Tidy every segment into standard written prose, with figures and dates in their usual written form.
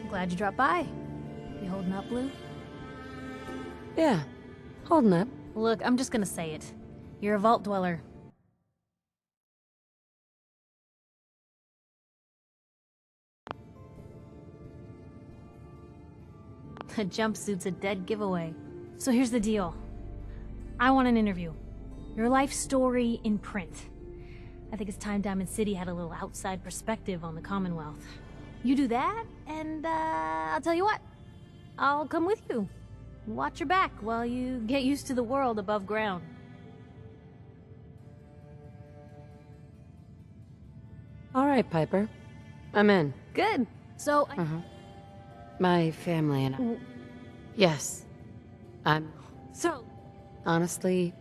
Glad you dropped by. You holding up, Blue? Yeah, holding up. Look, I'm just gonna say it. You're a vault dweller. The jumpsuit's a dead giveaway. So here's the deal. I want an interview. Your life story in print. I think it's time Diamond City had a little outside perspective on the Commonwealth. You do that, and I'll tell you what. I'll come with you. Watch your back while you get used to the world above ground. All right, Piper. I'm in. Good. So, My family and I. Yes. I'm So, honestly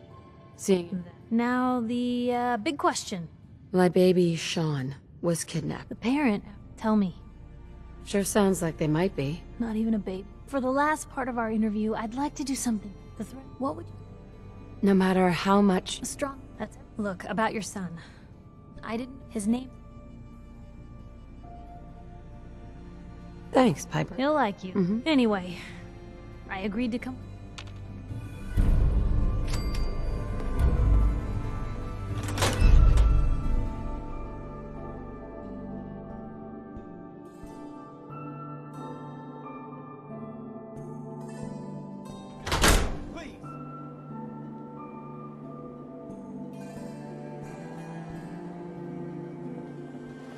seeing now the big question. my baby Sean was kidnapped. The parent, tell me. Sure sounds like they might be. Not even a baby. For the last part of our interview, I'd like to do something. The threat. What would you? No matter how much. Strong. That's it. Look, about your son. I didn't. His name. Thanks, Piper. He'll like you. Anyway, I agreed to come.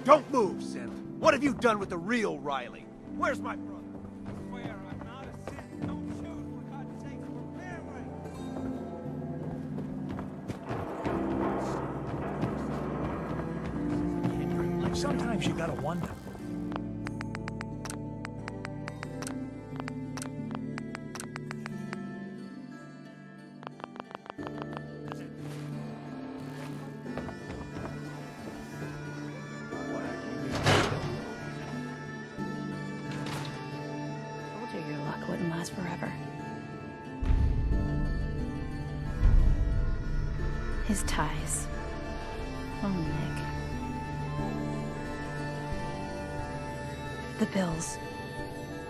Don't move, Synth. What have you done with the real Riley? Where's my brother? Where? I'm not a Synth. Don't shoot. For God's sake, we're family. Sometimes you gotta wonder. Your luck wouldn't last forever. His ties. Oh, Nick. The bills.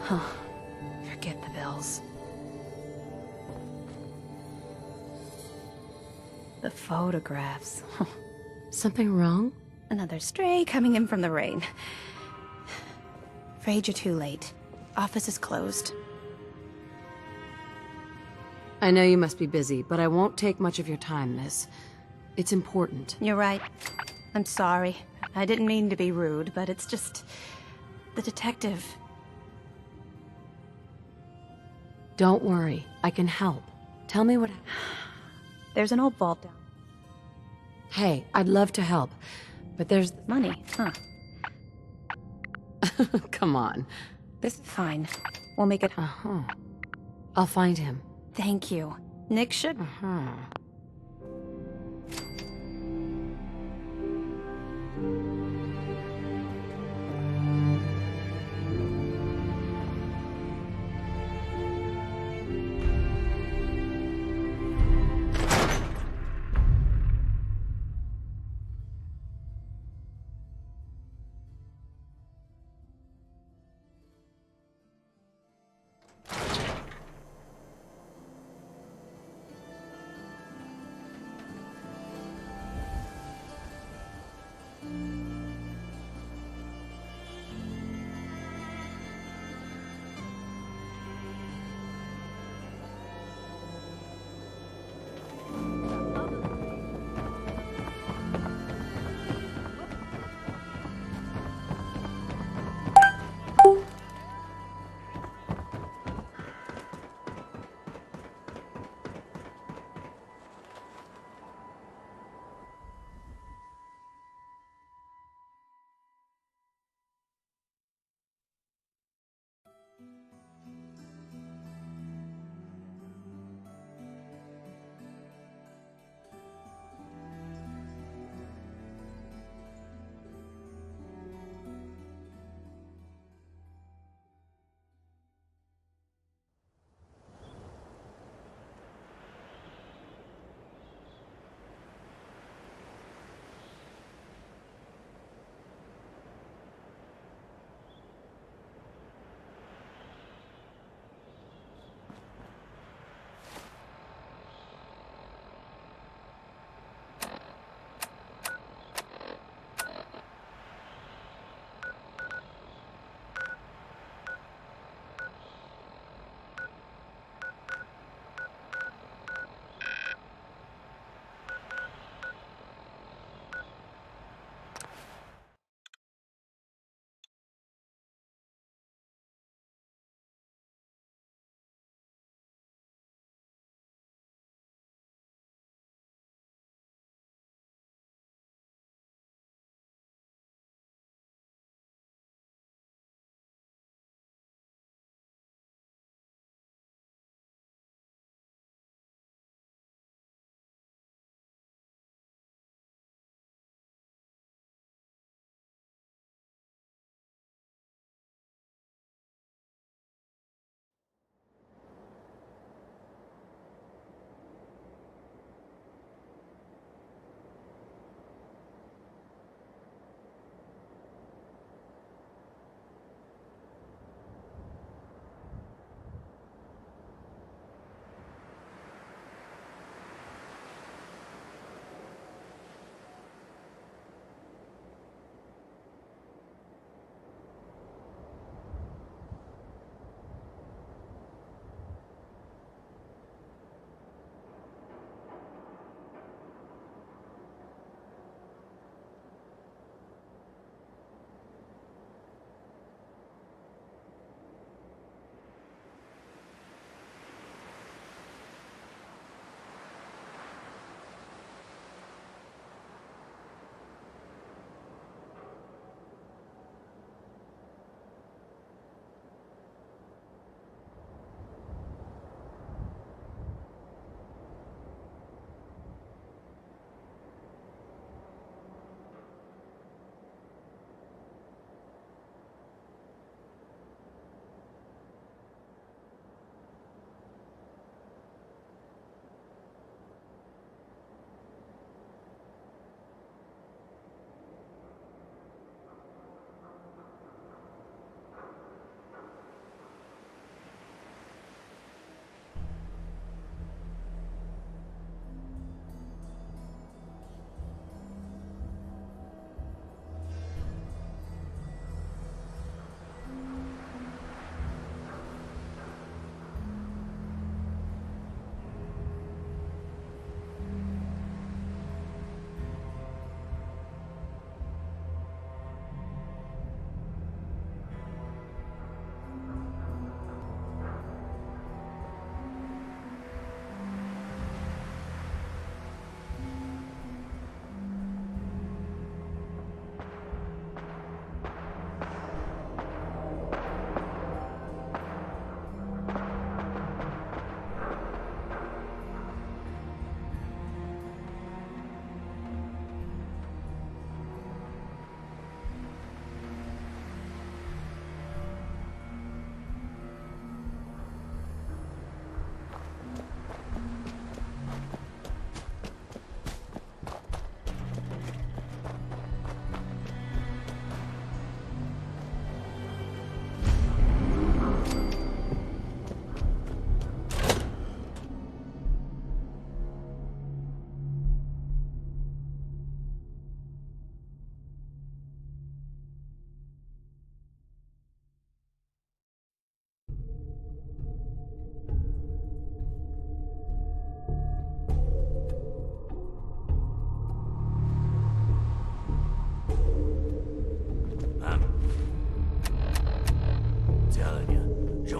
Huh. Forget the bills. The photographs. Something wrong? Another stray coming in from the rain. Afraid you're too late. Office is closed. I know you must be busy, but I won't take much of your time, miss. It's important. You're right. I'm sorry. I didn't mean to be rude, but it's just... the detective. Don't worry, I can help. Tell me what... There's an old vault down. Hey, I'd love to help, but there's... Money, huh? Come on. This fine. We'll make it. Uh-huh. I'll find him. Thank you. Nick should. Uh-huh.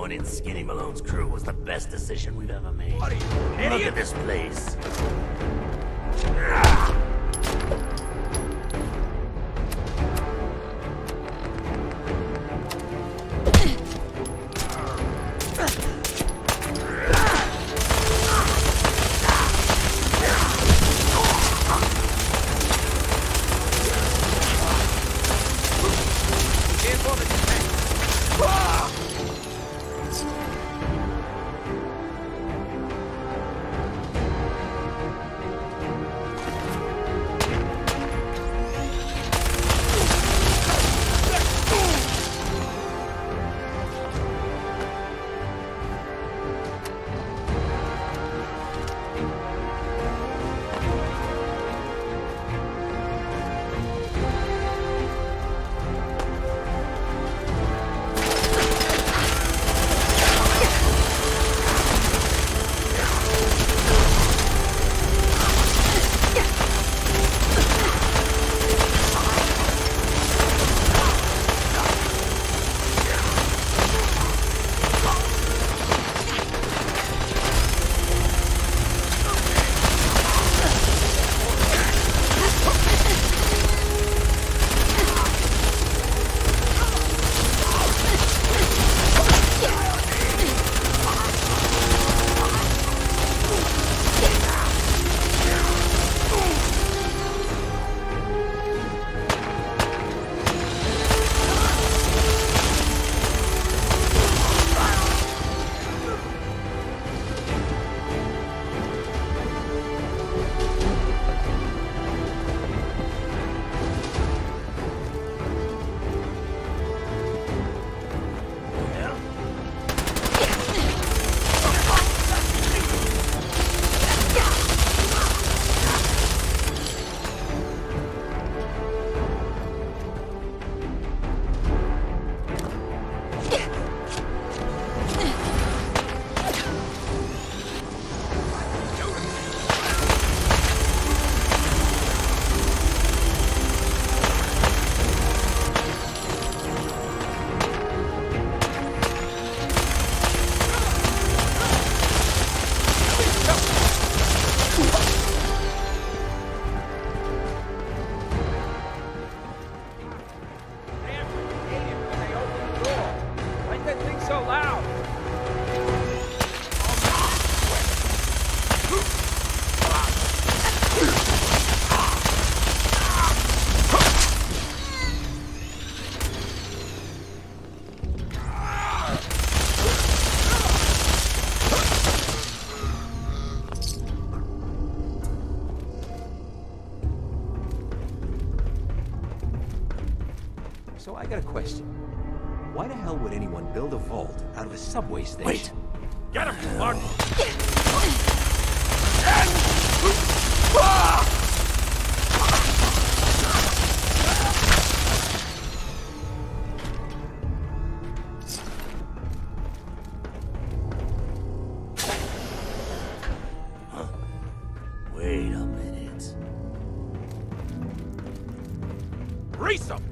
joining Skinny Malone's crew was the best decision we've ever made. What are you, an Look idiot? at this place. So I got a question. Why the hell would anyone build a vault out of a subway station? Wait. Get him, Martin! Huh? Wait a minute. Grease 'em!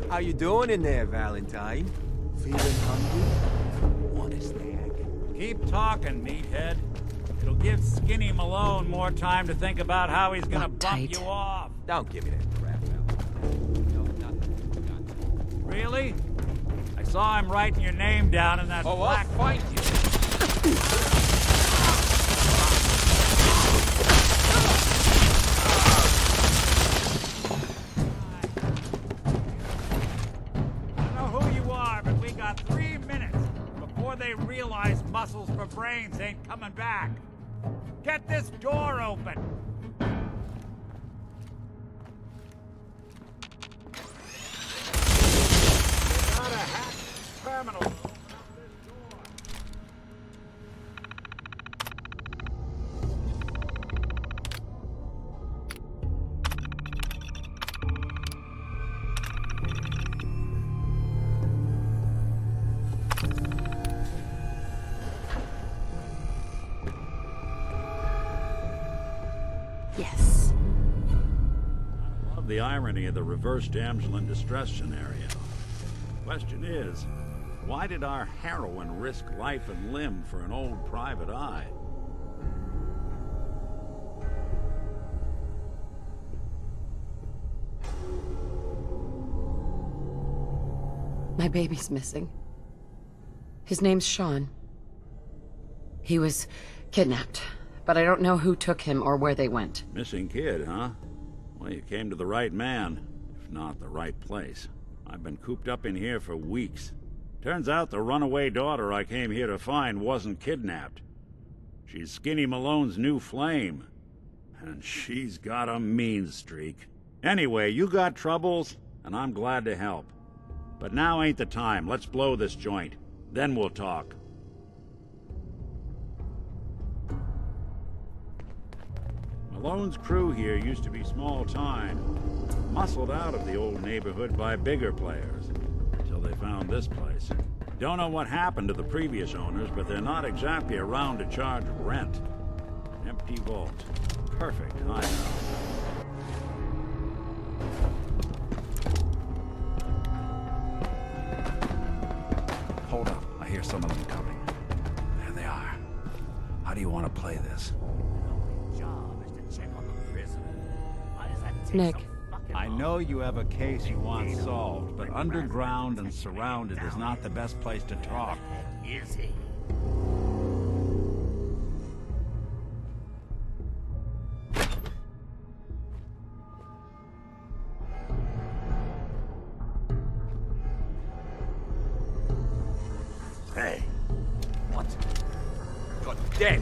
How you doing in there, Valentine? Feeling hungry? Want a snack? Keep talking, meathead. It'll give Skinny Malone more time to think about how he's gonna bump Uptight. you off. Don't give me that crap, Valentine. No, nothing. Really? I saw him writing your name down in that Oh, black... I'll fight you. I don't know who you are, but we got 3 minutes before they realize muscles for brains ain't coming back. Get this door open! Gotta hack this terminal to open up this door. Yes. I love the irony of the reverse damsel in distress scenario. Question is, why did our heroine risk life and limb for an old private eye? My baby's missing. His name's Sean. He was kidnapped, but I don't know who took him or where they went. Missing kid, huh? Well, you came to the right man, if not the right place. I've been cooped up in here for weeks. Turns out the runaway daughter I came here to find wasn't kidnapped. She's Skinny Malone's new flame. And she's got a mean streak. Anyway, you got troubles, and I'm glad to help. But now ain't the time. Let's blow this joint. Then we'll talk. Malone's crew here used to be small time. Muscled out of the old neighborhood by bigger players. Until they found this place. Don't know what happened to the previous owners, but they're not exactly around to charge rent. Empty vault. Perfect hideout. Hold up. I hear some of them coming. There they are. How do you want to play this? Job is to check on the prison. Why does that take Nick. so fucking I long? know you have a case you want solved, but underground and surrounded is not the best place to talk. Is he? Hey. What? You're dead.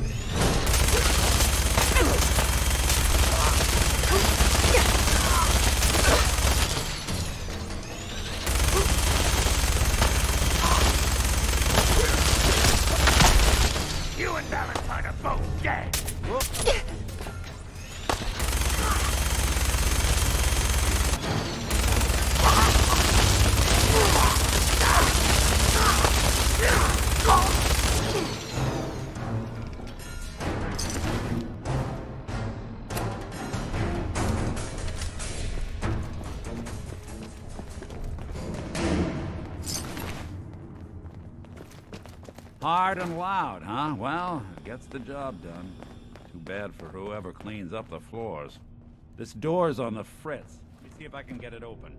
You and Valentine are both dead. Hard and loud, huh? Well, it gets the job done. Too bad for whoever cleans up the floors. This door's on the fritz. Let me see if I can get it open.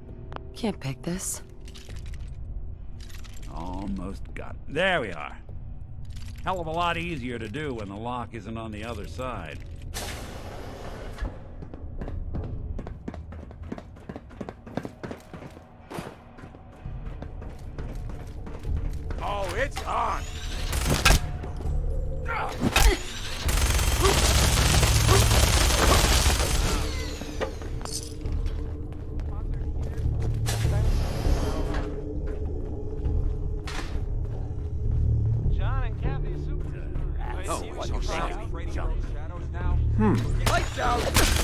Can't pick this. Almost got it. There we are. Hell of a lot easier to do when the lock isn't on the other side. Oh, it's on. John and Kathy are super. Oh, what the Afraid hell? of shadows now? Lights out.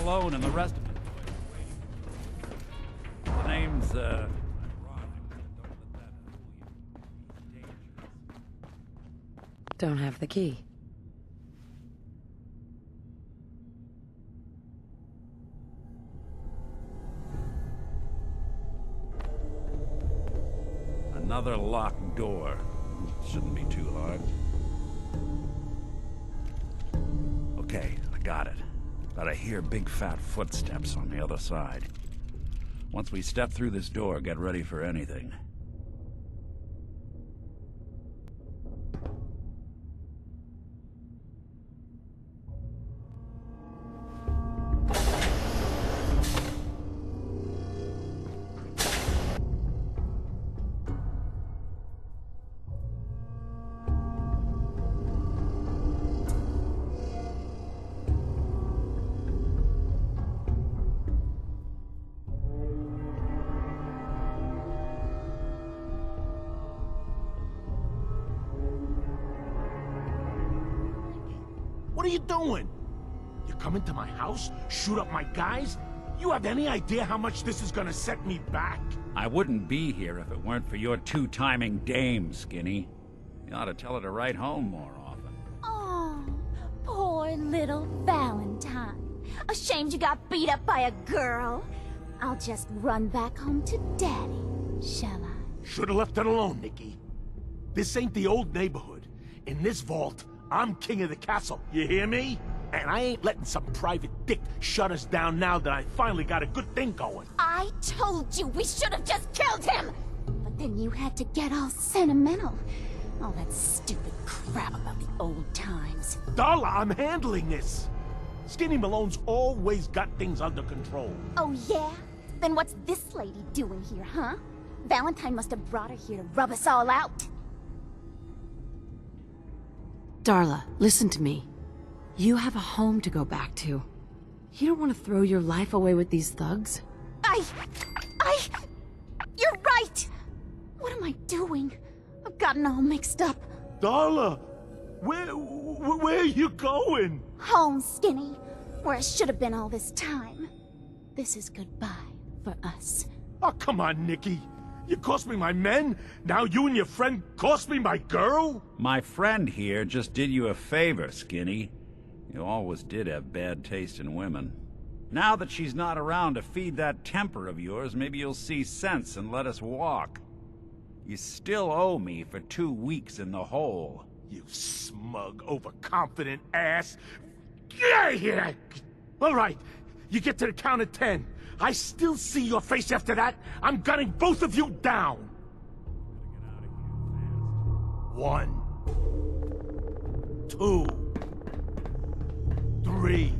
alone and the rest of it. The name's, Don't have the key. Another locked door. Shouldn't be too hard. Okay, I got it. But I hear big fat footsteps on the other side. Once we step through this door, get ready for anything. What are you doing? You come into my house, shoot up my guys? You have any idea how much this is gonna set me back? I wouldn't be here if it weren't for your two-timing dame, Skinny. You ought to tell her to write home more often. Oh, poor little Valentine. Ashamed you got beat up by a girl. I'll just run back home to Daddy, shall I? Should've left it alone, Nikki. This ain't the old neighborhood. In this vault, I'm king of the castle, you hear me? And I ain't letting some private dick shut us down now that I finally got a good thing going. I told you we should have just killed him! But then you had to get all sentimental. All that stupid crap about the old times. Darla, I'm handling this. Skinny Malone's always got things under control. Oh yeah? Then what's this lady doing here, huh? Valentine must have brought her here to rub us all out. Darla, listen to me. You have a home to go back to. You don't want to throw your life away with these thugs. You're right! What am I doing? I've gotten all mixed up. Darla, where are you going? Home, Skinny, where I should have been all this time. This is goodbye for us. Oh, come on, Nikki. You cost me my men, now you and your friend cost me my girl? My friend here just did you a favor, Skinny. You always did have bad taste in women. Now that she's not around to feed that temper of yours, maybe you'll see sense and let us walk. You still owe me for 2 weeks in the hole. You smug, overconfident ass. Get out of here! All right, you get to the count of 10. I still see your face after that. I'm gunning both of you down. 1, 2, 3.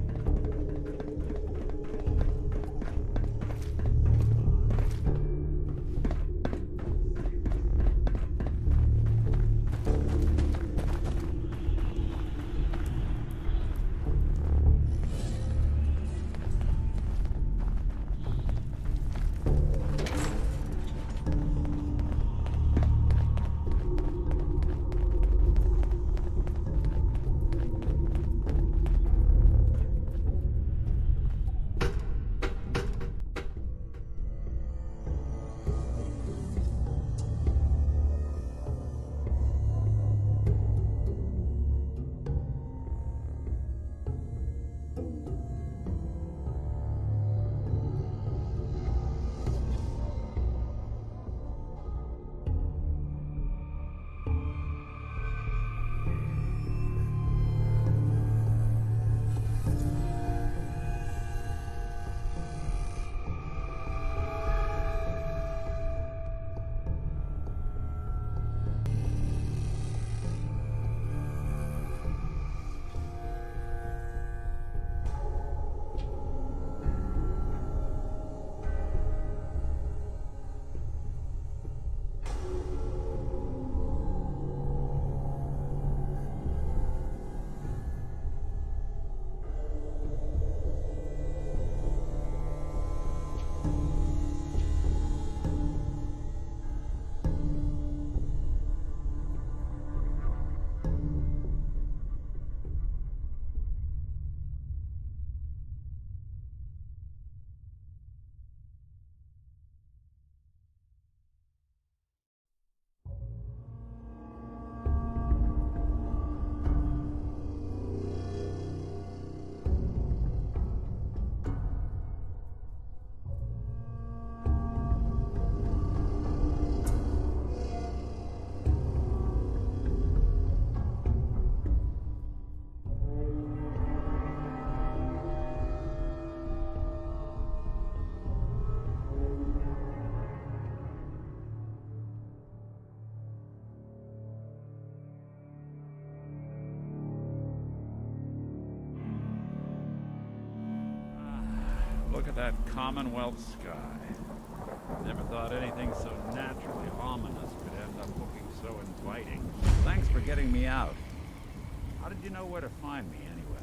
at that Commonwealth sky. Never thought anything so naturally ominous could end up looking so inviting. Thanks for getting me out. How did you know where to find me, anyway?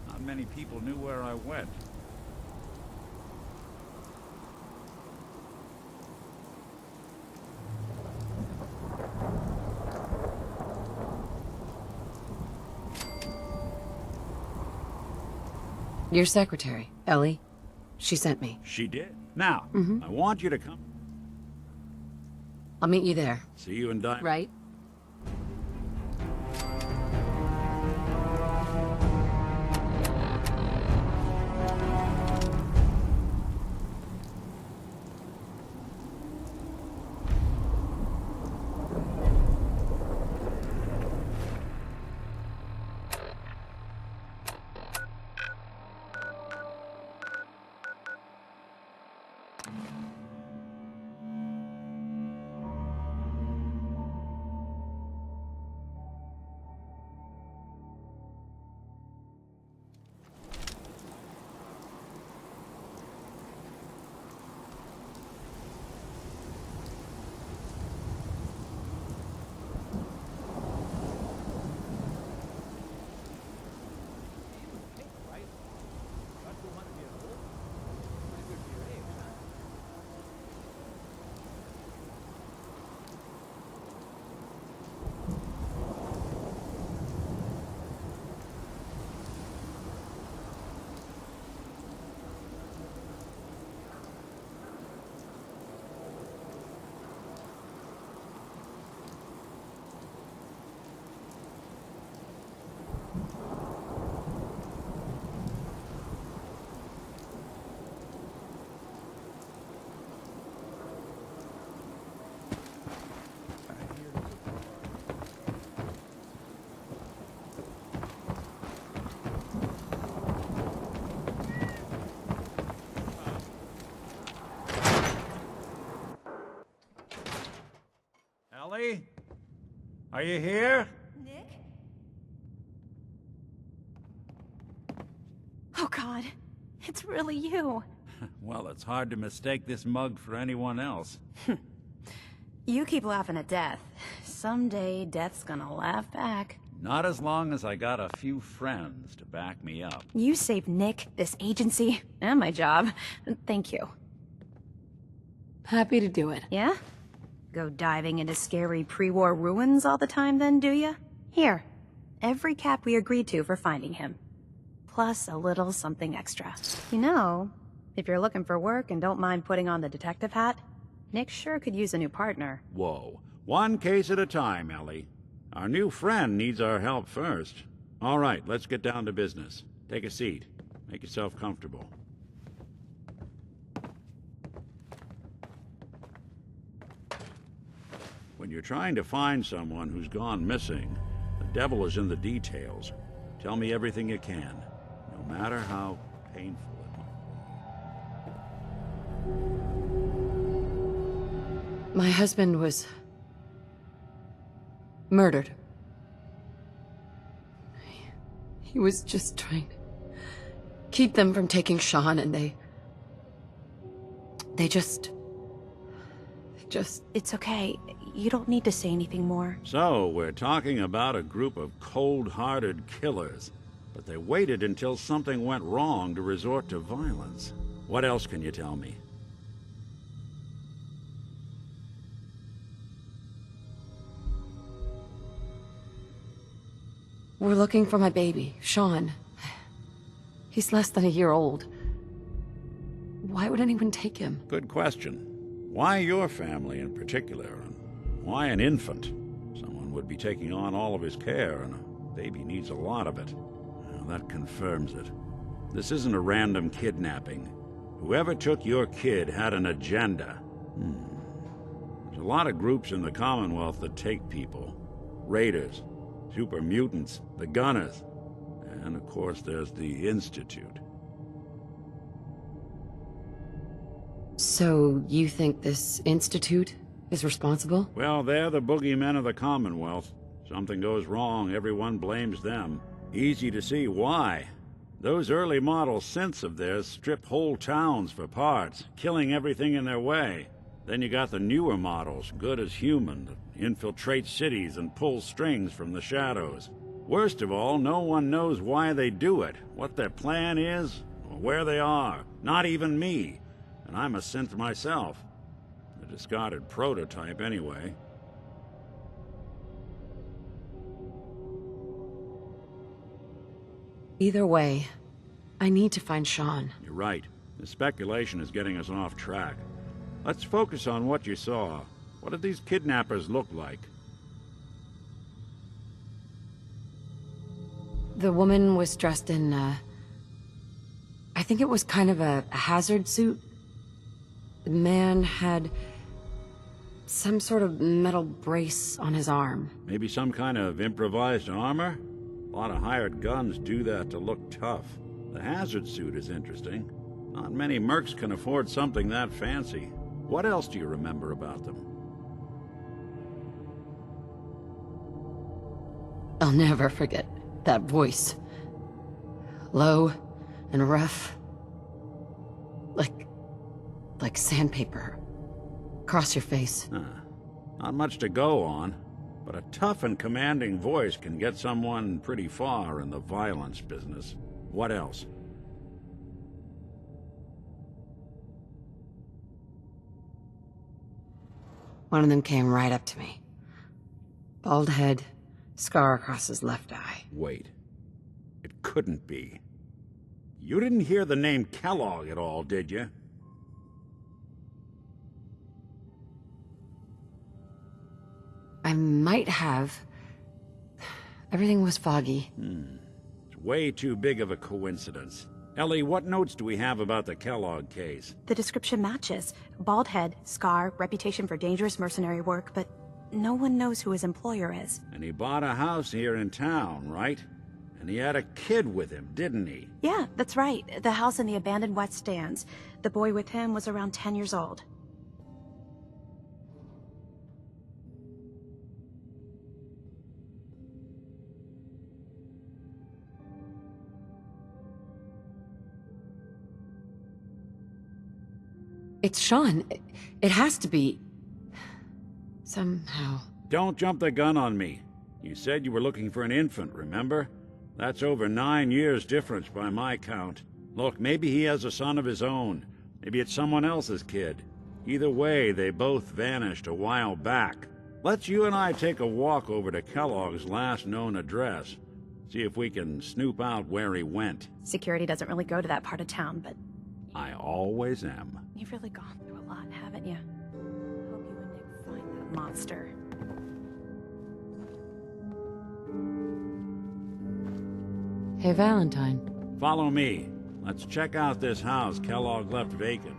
Not many people knew where I went. Your secretary, Ellie. She sent me. She did. Now, I want you to come. I'll meet you there. See you in Diamond. Right? Ellie? Are you here? Nick? Oh God, it's really you. Well, it's hard to mistake this mug for anyone else. You keep laughing at death. Someday, death's gonna laugh back. Not as long as I got a few friends to back me up. You saved Nick, this agency, and my job. Thank you. Happy to do it. Yeah? Go diving into scary pre-war ruins all the time then, do ya? Here, every cap we agreed to for finding him. Plus a little something extra. You know, if you're looking for work and don't mind putting on the detective hat, Nick sure could use a new partner. Whoa. One case at a time, Ellie. Our new friend needs our help first. All right, let's get down to business. Take a seat. Make yourself comfortable. When you're trying to find someone who's gone missing, the devil is in the details. Tell me everything you can, no matter how painful it might. My husband was murdered. He was just trying to keep them from taking Sean, and they just... It's okay. You don't need to say anything more. So, we're talking about a group of cold-hearted killers, but they waited until something went wrong to resort to violence. What else can you tell me? We're looking for my baby, Sean. He's less than a year old. Why would anyone take him? Good question. Why your family in particular? And why an infant? Someone would be taking on all of his care, and a baby needs a lot of it. Well, that confirms it. This isn't a random kidnapping. Whoever took your kid had an agenda. There's a lot of groups in the Commonwealth that take people. Raiders, super mutants, the Gunners, and of course there's the Institute. So, you think this institute is responsible? Well, they're the boogeymen of the Commonwealth. Something goes wrong, everyone blames them. Easy to see why. Those early model synths of theirs strip whole towns for parts, killing everything in their way. Then you got the newer models, good as human, that infiltrate cities and pull strings from the shadows. Worst of all, no one knows why they do it, what their plan is, or where they are. Not even me. And I'm a synth myself. A discarded prototype, anyway. Either way, I need to find Sean. You're right. The speculation is getting us off track. Let's focus on what you saw. What did these kidnappers look like? The woman was dressed in, I think it was kind of a hazard suit. The man had some sort of metal brace on his arm. Maybe some kind of improvised armor? A lot of hired guns do that to look tough. The hazard suit is interesting. Not many mercs can afford something that fancy. What else do you remember about them? I'll never forget that voice. Low and rough. Like sandpaper. Across your face. Not much to go on, but a tough and commanding voice can get someone pretty far in the violence business. What else? One of them came right up to me. Bald head, scar across his left eye. Wait. It couldn't be. You didn't hear the name Kellogg at all, did you? I might have. Everything was foggy. It's way too big of a coincidence. Ellie, what notes do we have about the Kellogg case? The description matches. Bald head, scar, reputation for dangerous mercenary work, but no one knows who his employer is. And he bought a house here in town, right? And he had a kid with him, didn't he? Yeah, that's right. The house in the abandoned West Stands. The boy with him was around 10 years old. It's Sean. It has to be. Somehow. Don't jump the gun on me. You said you were looking for an infant, remember? That's over 9 years difference by my count. Look, maybe he has a son of his own. Maybe it's someone else's kid. Either way, they both vanished a while back. Let's you and I take a walk over to Kellogg's last known address. See if we can snoop out where he went. Security doesn't really go to that part of town, but I always am. you've really gone through a lot, haven't you? Hope you and Nick find that monster. Hey, Valentine. Follow me. Let's check out this house Kellogg left vacant.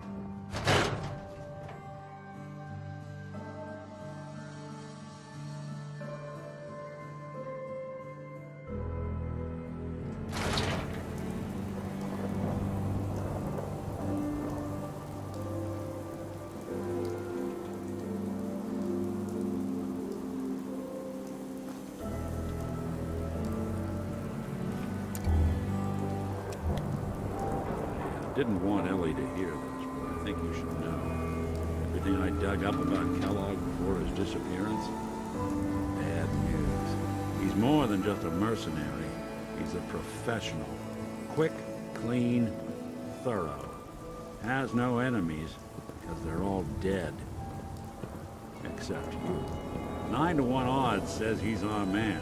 Didn't want Ellie to hear this, but I think you should know. Everything I dug up about Kellogg before his disappearance? Bad news. He's more than just a mercenary. He's a professional. Quick, clean, thorough. Has no enemies, because they're all dead. Except you. 9 to 1 odds says he's our man.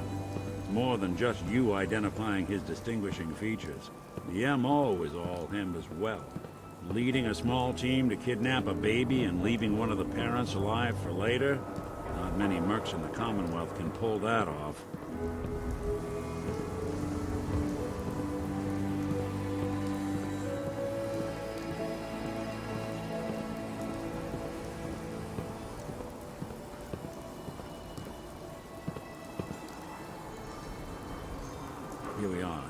More than just you identifying his distinguishing features. The MO is all him as well. Leading a small team to kidnap a baby and leaving one of the parents alive for later? Not many mercs in the Commonwealth can pull that off. Here we are.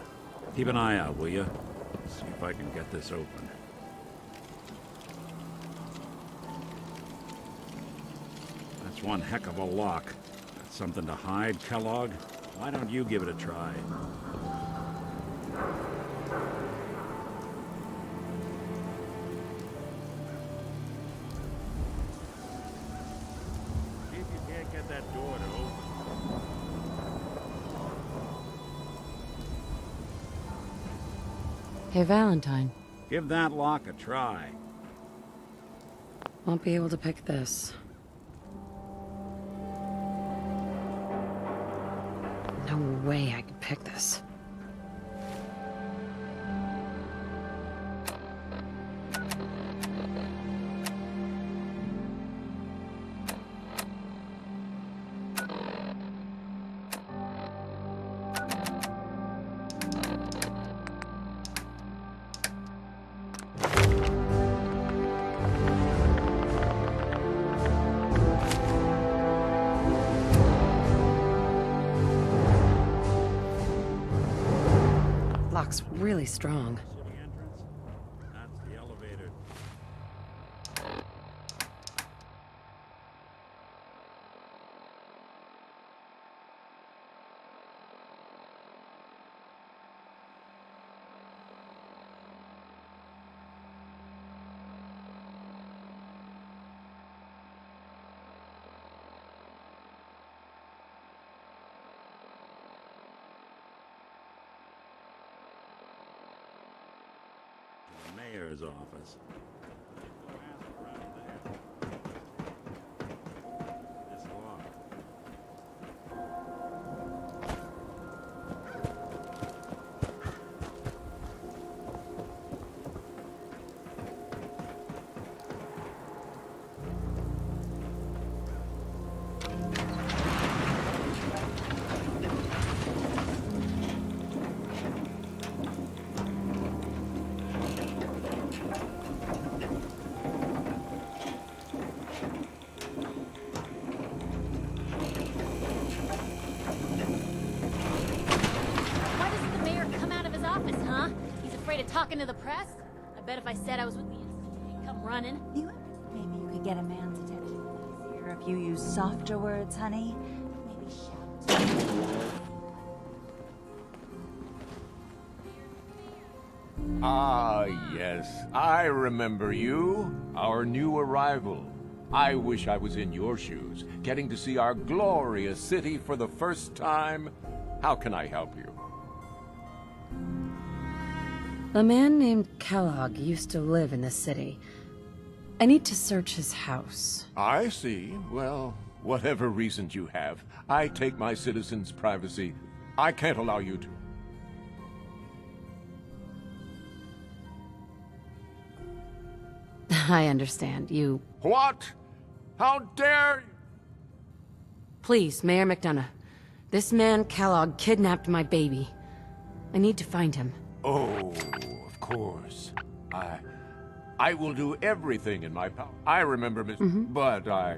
Keep an eye out, will you? See if I can get this open. That's one heck of a lock. Got something to hide, Kellogg? Why don't you give it a try? Hey, Valentine. Give that lock a try. Won't be able to pick this. No way I could pick this. Lock's really strong. City entrance? That's the elevator. The mayor's office. This lock. Why doesn't the mayor come out of his office, huh? He's afraid of talking to the press? I bet if I said I was with the Institute, he'd come running. Maybe you could get a man's attention easier if you use softer words, honey. Maybe shout. Ah, yes. I remember you. Our new arrival. I wish I was in your shoes, getting to see our glorious city for the first time. How can I help you? A man named Kellogg used to live in this city. I need to search his house. I see. Well, whatever reasons you have, I take my citizens' privacy. I can't allow you to. I understand. You... What? How dare... Please, Mayor McDonough. This man, Kellogg, kidnapped my baby. I need to find him. Oh, of course. I will do everything in my power. I remember, Miss... But I...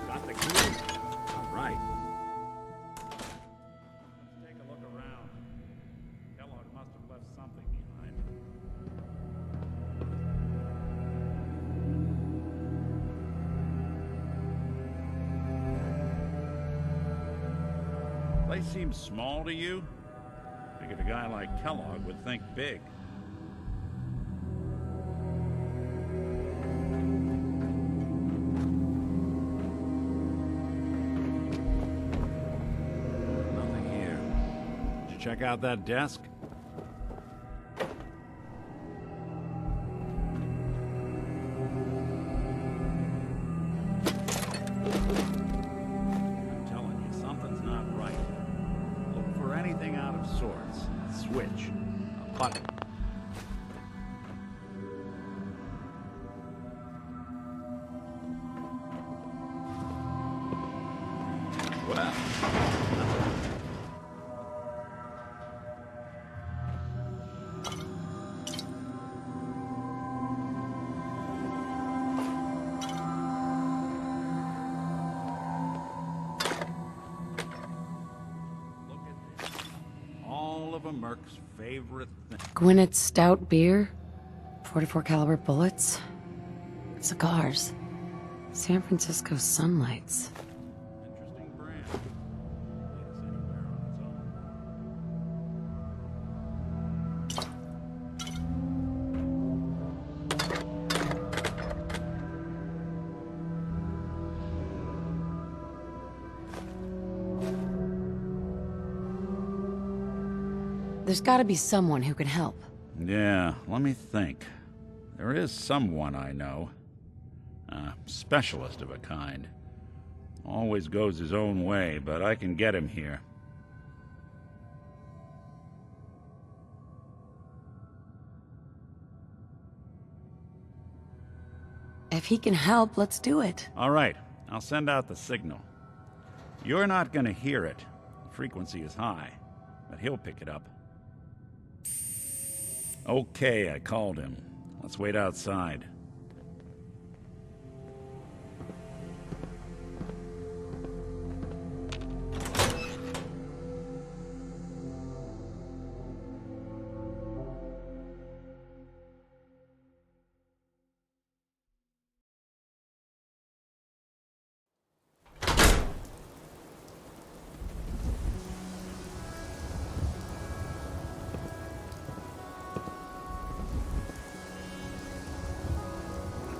Got the key? All right. Let's take a look around. Kellogg must have left something behind. Place seems small to you? Figured a guy like Kellogg would think big. Nothing check out that desk? I'm telling you, something's not right. Look for anything out of sorts. A switch, a button. Well, look at this. All of a Merc's favorite thing. Gwynnett's stout beer, 44 caliber bullets, cigars, San Francisco sunlights. Interesting brand. Lead us anywhere on its own. There's gotta be someone who can help. Yeah, let me think. There is someone I know. A specialist of a kind. Always goes his own way, but I can get him here. If he can help, let's do it. All right, I'll send out the signal. You're not gonna hear it. The frequency is high, but he'll pick it up. Okay, I called him. Let's wait outside.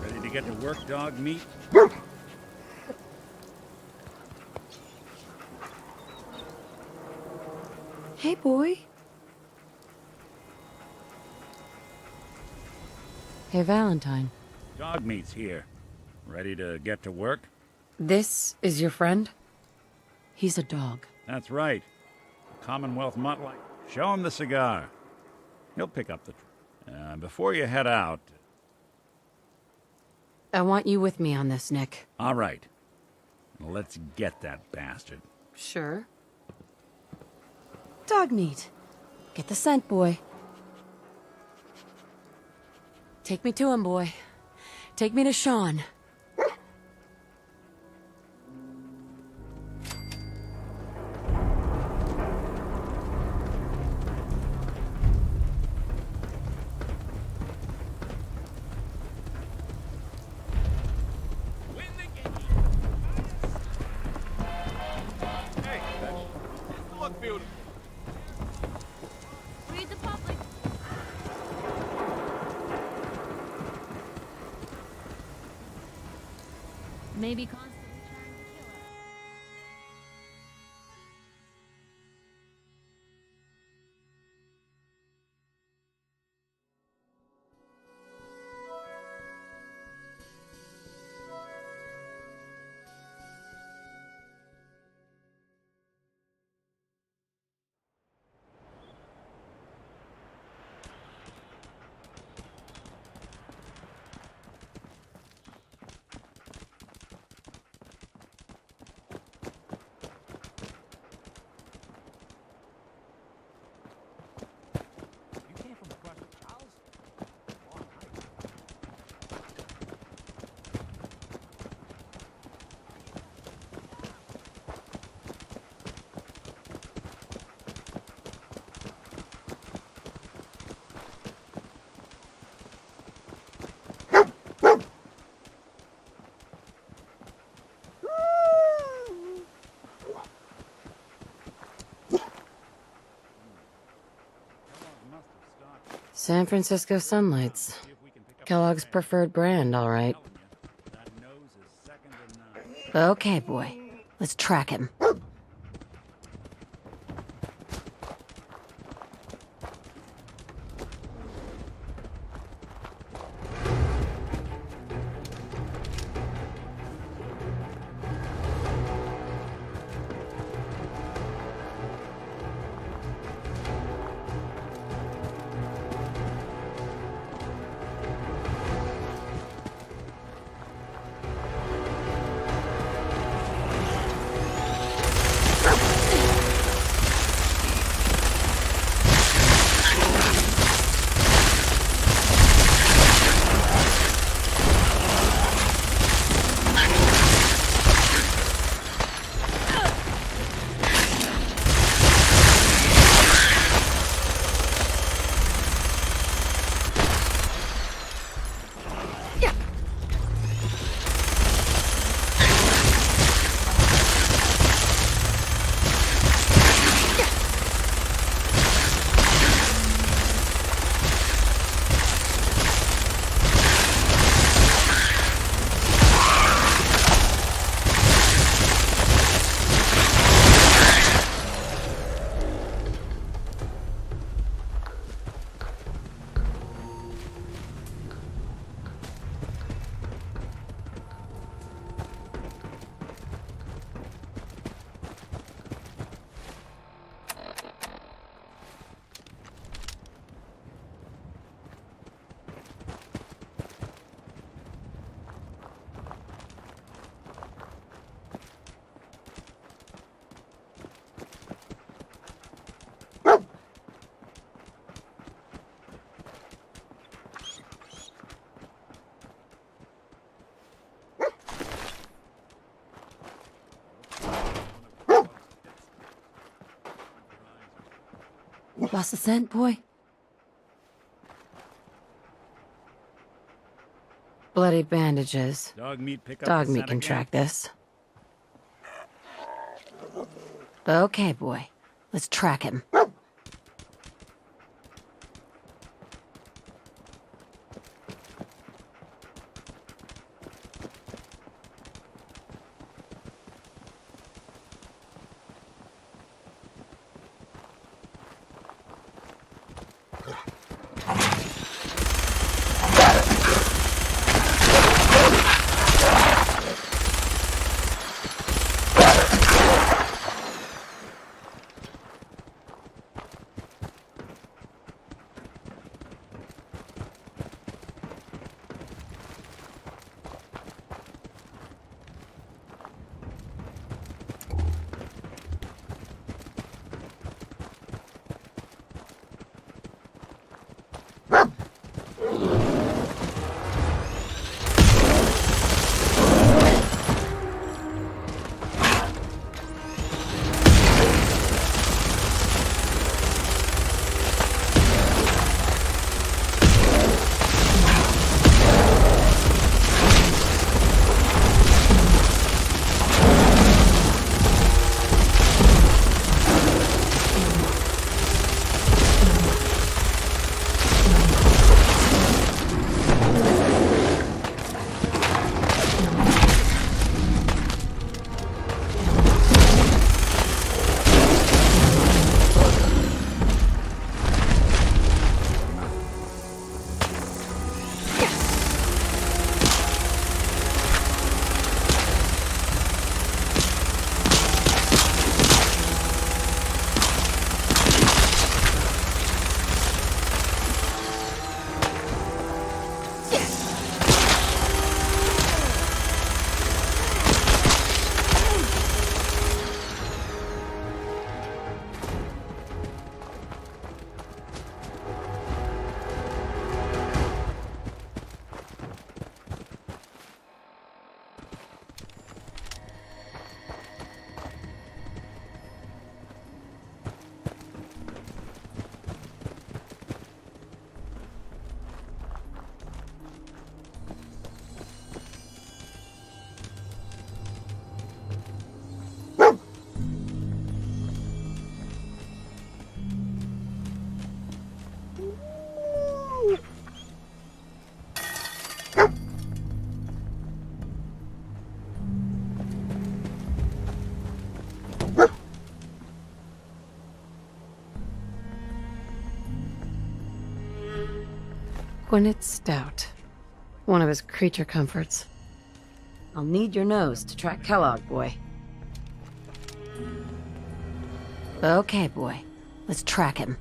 Ready to get to work, dog meat? Hey, boy. Hey, Valentine. Dog meat's here. Ready to get to work? This is your friend? He's a dog. That's right. Commonwealth mutt like. Show him the cigar. He'll pick up the... before you head out... I want you with me on this, Nick. All right. Let's get that bastard. Sure. Dog meat. Get the scent, boy. Take me to him, boy. Take me to Sean. Read the public. Maybe constantly trying to kill us. You came from across the Charles? Long hike. San Francisco sunlights. Kellogg's preferred brand, all right. That nose is second to none. Okay, boy. Let's track him. Lost the scent, boy? Bloody bandages. Dog meat pick up Dog the meat scent can again? track this. Okay, boy. Let's track him. Gwyneth Stout. One of his creature comforts. I'll need your nose to track Kellogg, boy. Okay, boy. Let's track him.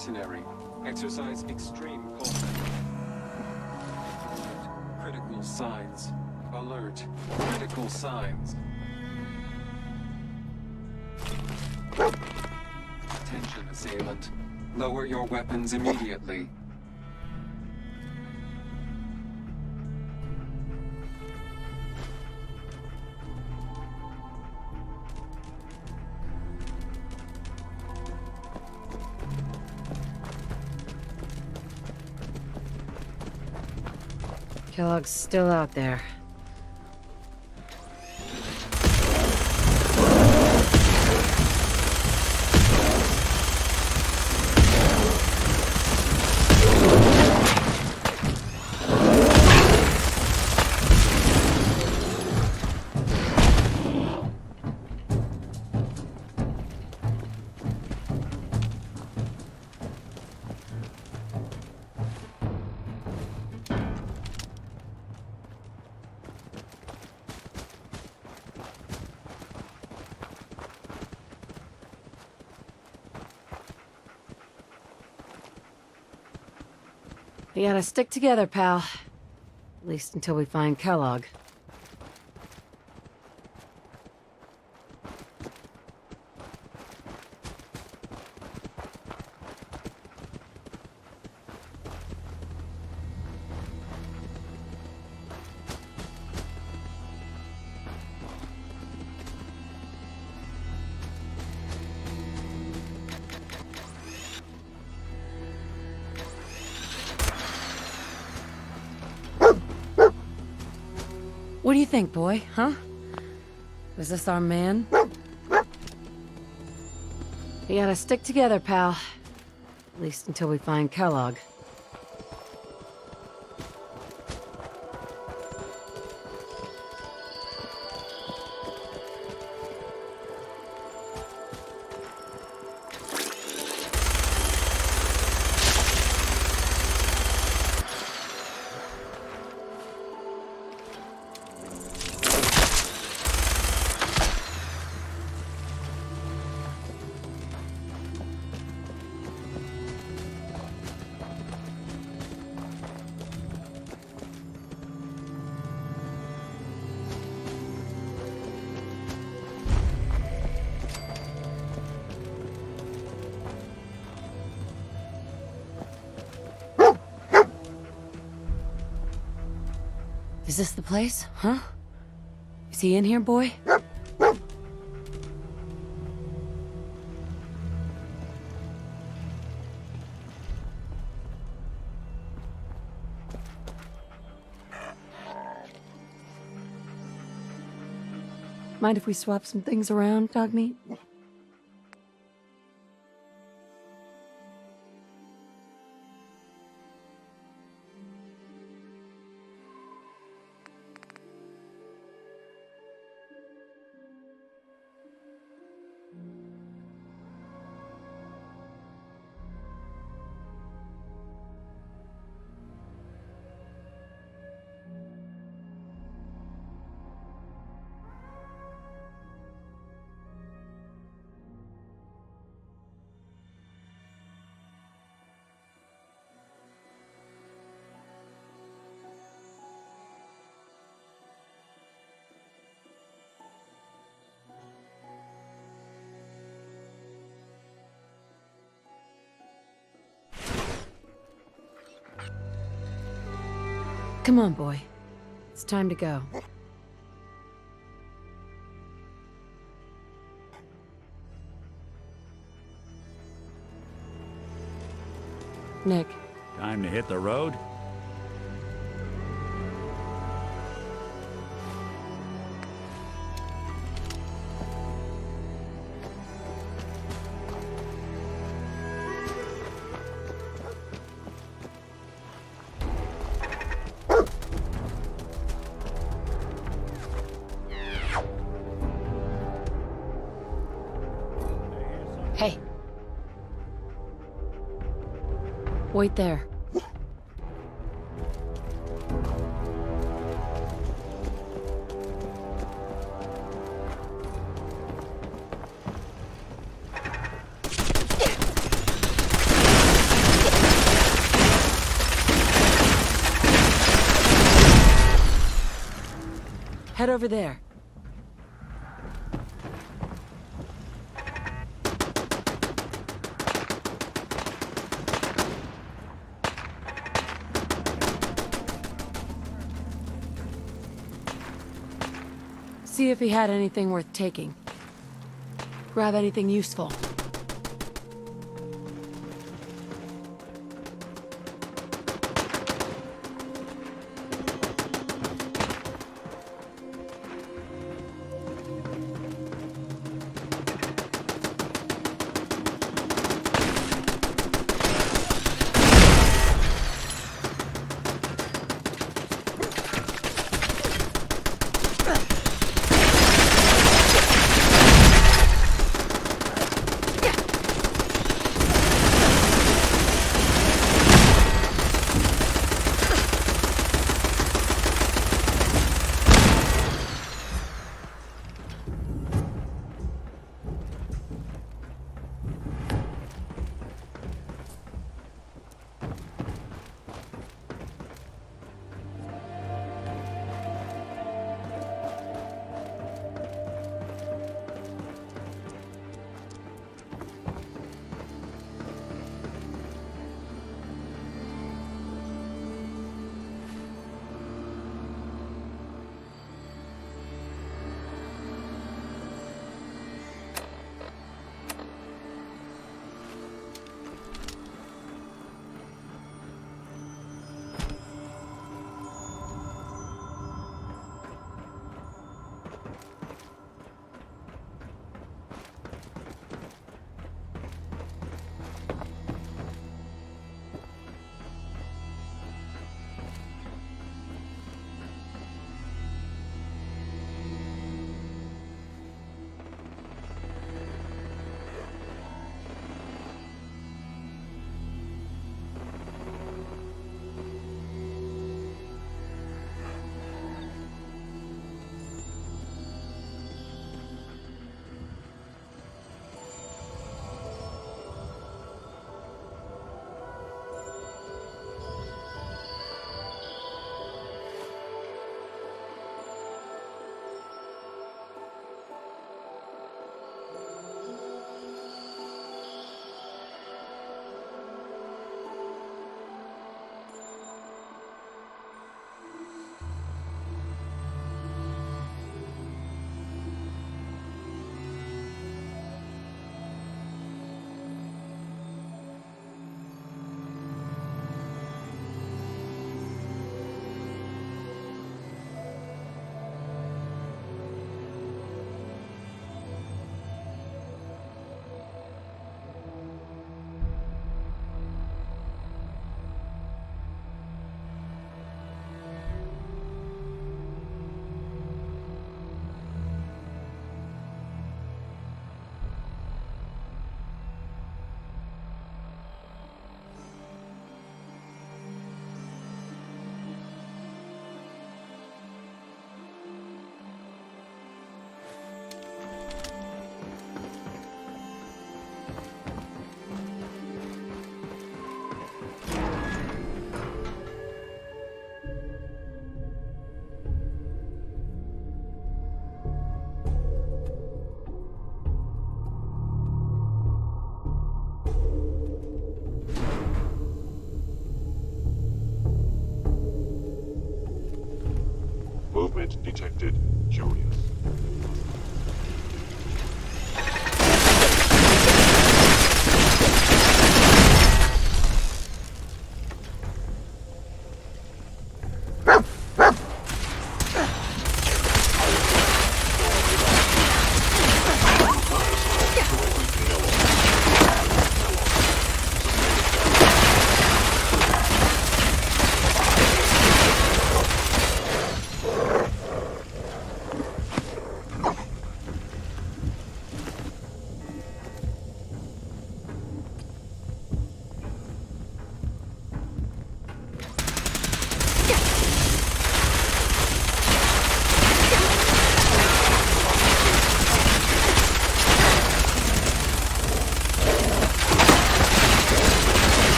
mercenary. Exercise extreme caution. Critical signs. Alert. Critical signs. Attention, assailant. Lower your weapons immediately. Kellogg's still out there. We gotta stick together, pal. At least until we find Kellogg. What do you think, boy? Huh? Was this our man? We gotta stick together, pal. At least until we find Kellogg. Is this the place? Huh? Is he in here, boy? Mind if we swap some things around, Dogmeat? Come on, boy. It's time to go. Nick. Time to hit the road? Hey. Wait there. Head over there. See if he had anything worth taking. Grab anything useful. Movement detected. Curious.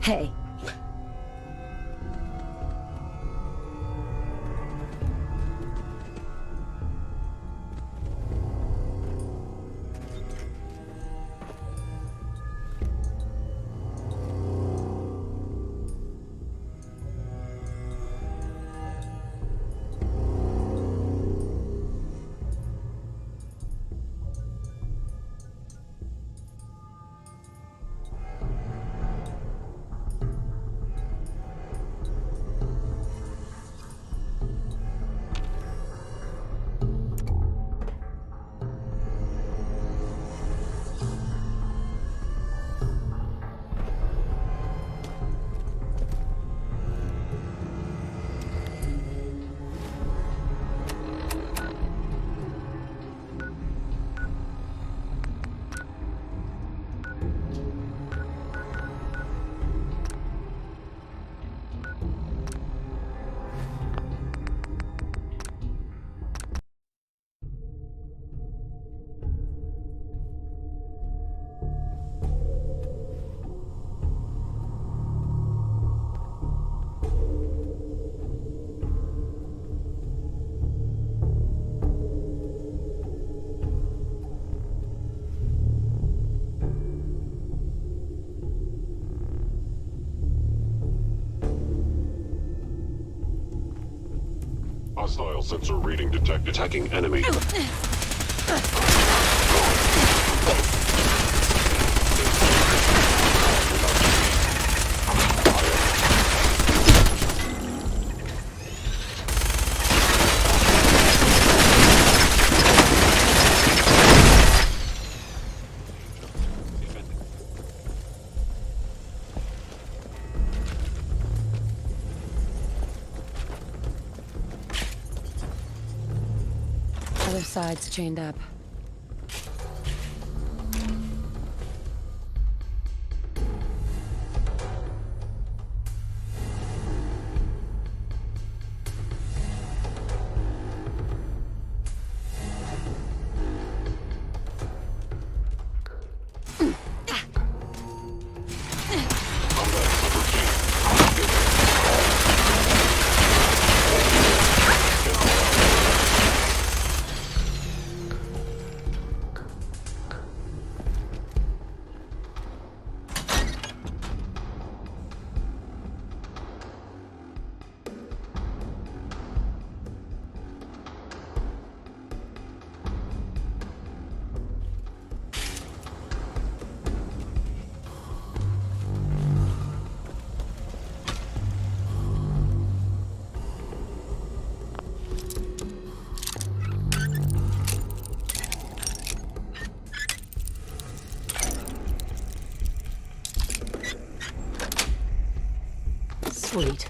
Hey. Hostile sensor reading detected. Attacking enemy. Other side's chained up. Sweet.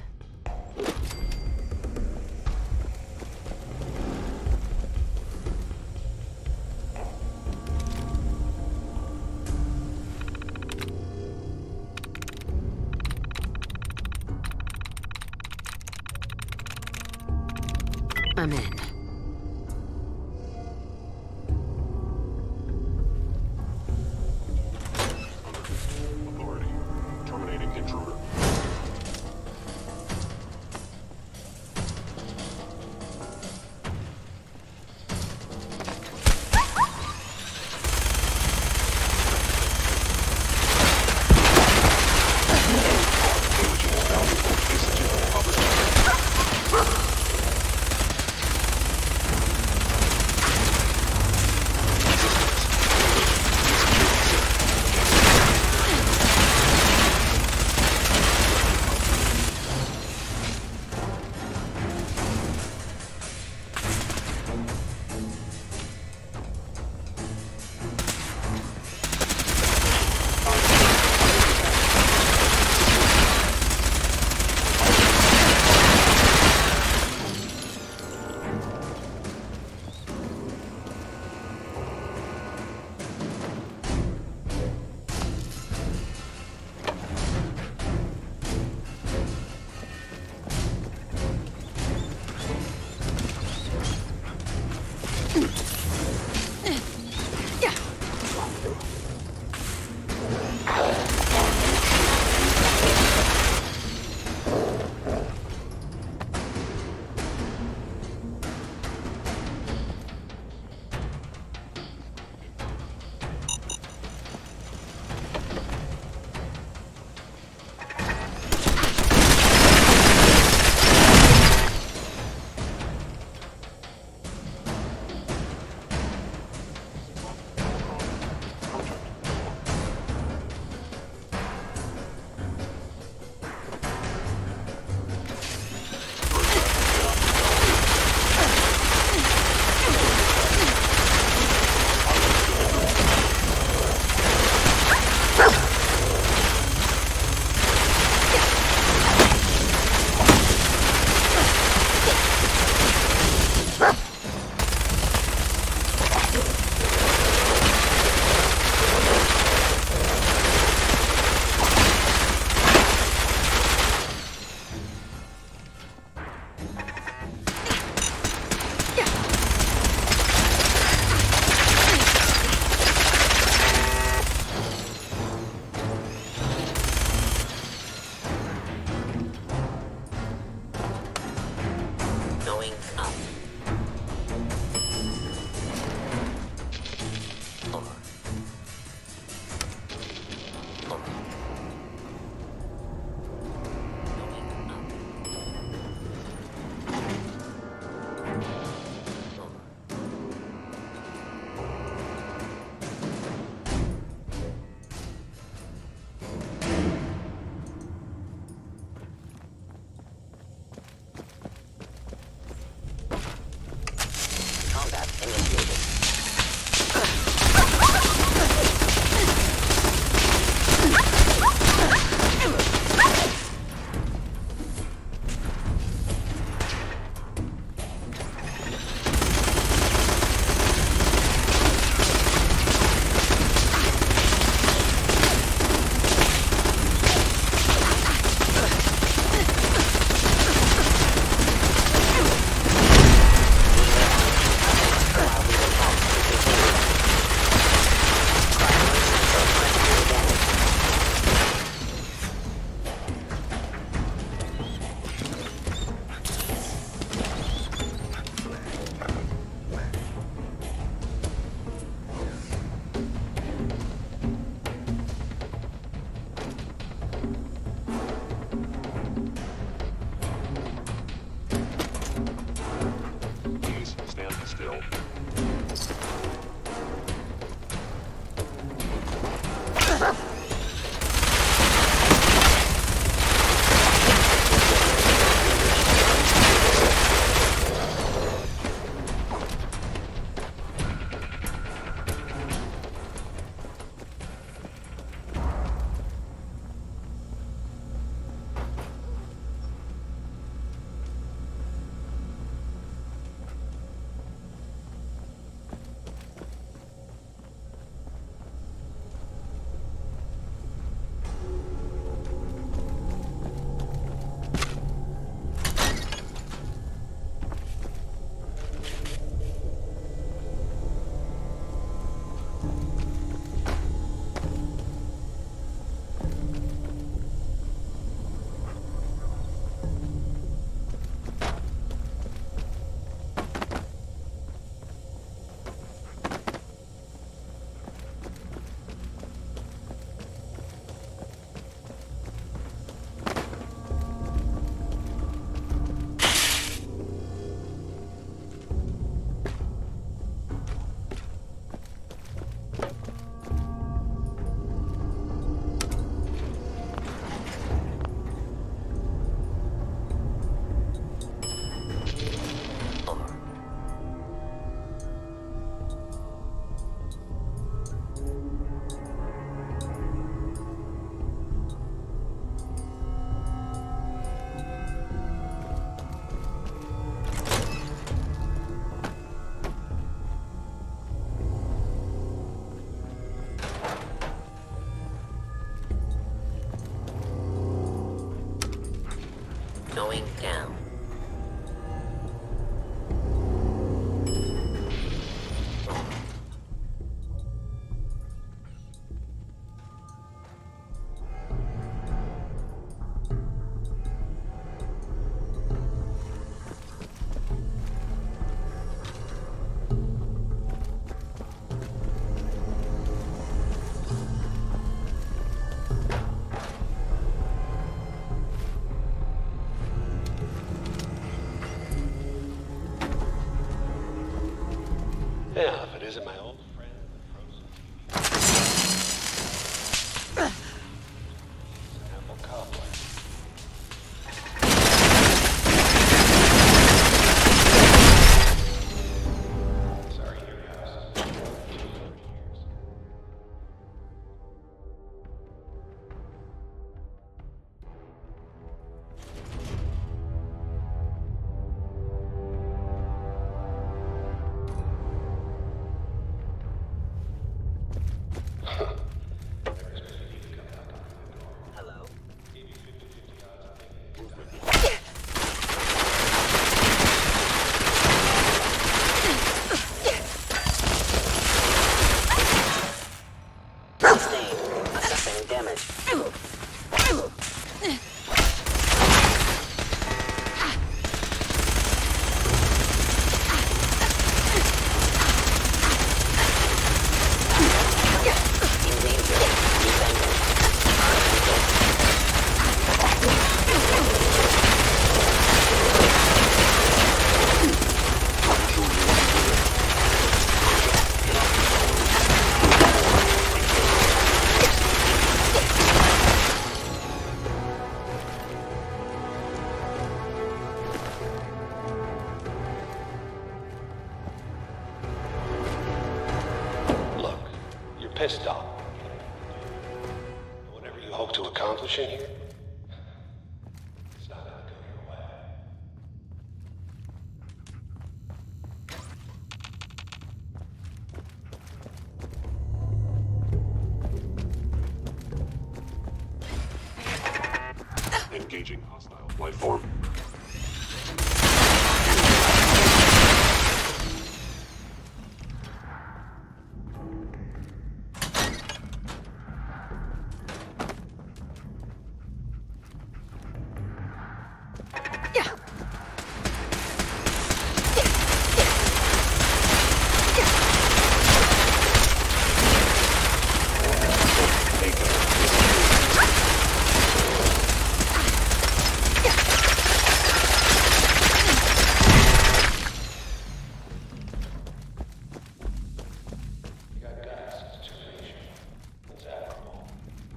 I'm in. Authority. Terminating intruder. going down. Yeah, if it isn't my old friend, the frozen apple cobbler. Sorry, here goes. Assessing damage. Look, you're pissed off. Whatever you hope to accomplish in here, it's not gonna go your way. Engaging hostile life form.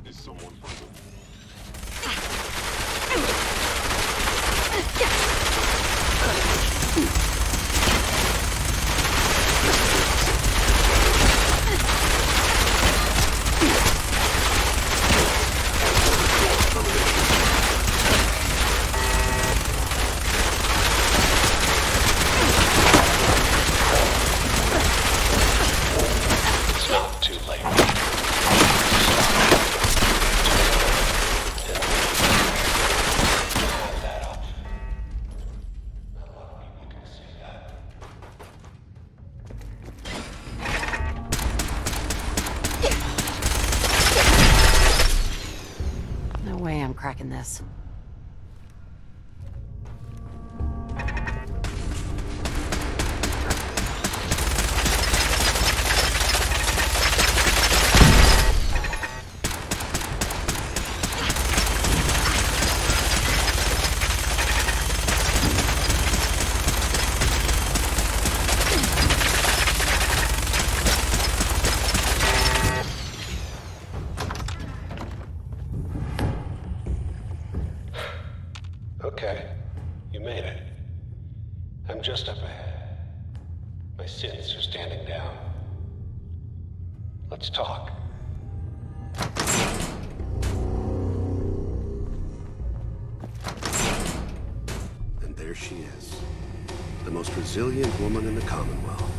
Is someone present? It's not too late. No way I'm cracking this. Okay, you made it. I'm just up ahead. My sins are standing down. Let's talk. And there she is. The most resilient woman in the Commonwealth.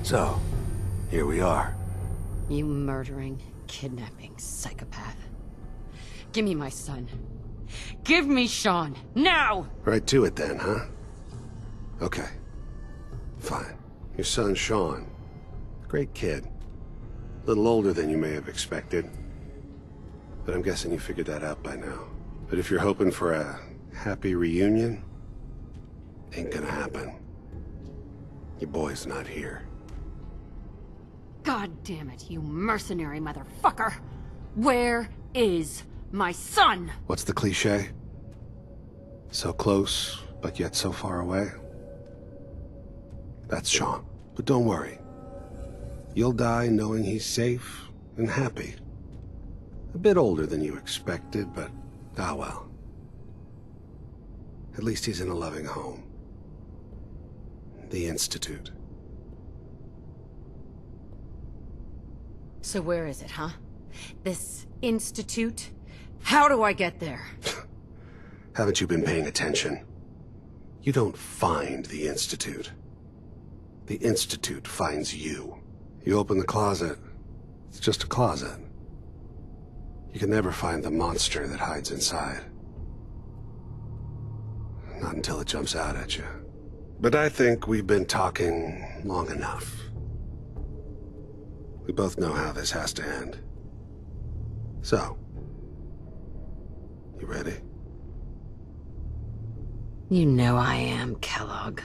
So, here we are. You murdering, kidnapping psychopath. Give me my son. Give me Sean, now! Right to it then, huh? Okay. Fine. Your son, Sean. Great kid. A little older than you may have expected. But I'm guessing you figured that out by now. But if you're hoping for a happy reunion, ain't gonna happen. Your boy's not here. God damn it, you mercenary motherfucker! Where is my son? What's the cliche? So close, but yet so far away? That's Sean. But don't worry. You'll die knowing he's safe and happy. A bit older than you expected, but ah well. At least he's in a loving home. The Institute. So where is it, huh? This institute? How do I get there? Haven't you been paying attention? You don't find the Institute. The Institute finds you. You open the closet, it's just a closet. You can never find the monster that hides inside. Not until it jumps out at you. But I think we've been talking long enough. We both know how this has to end. So, you ready? You know I am, Kellogg.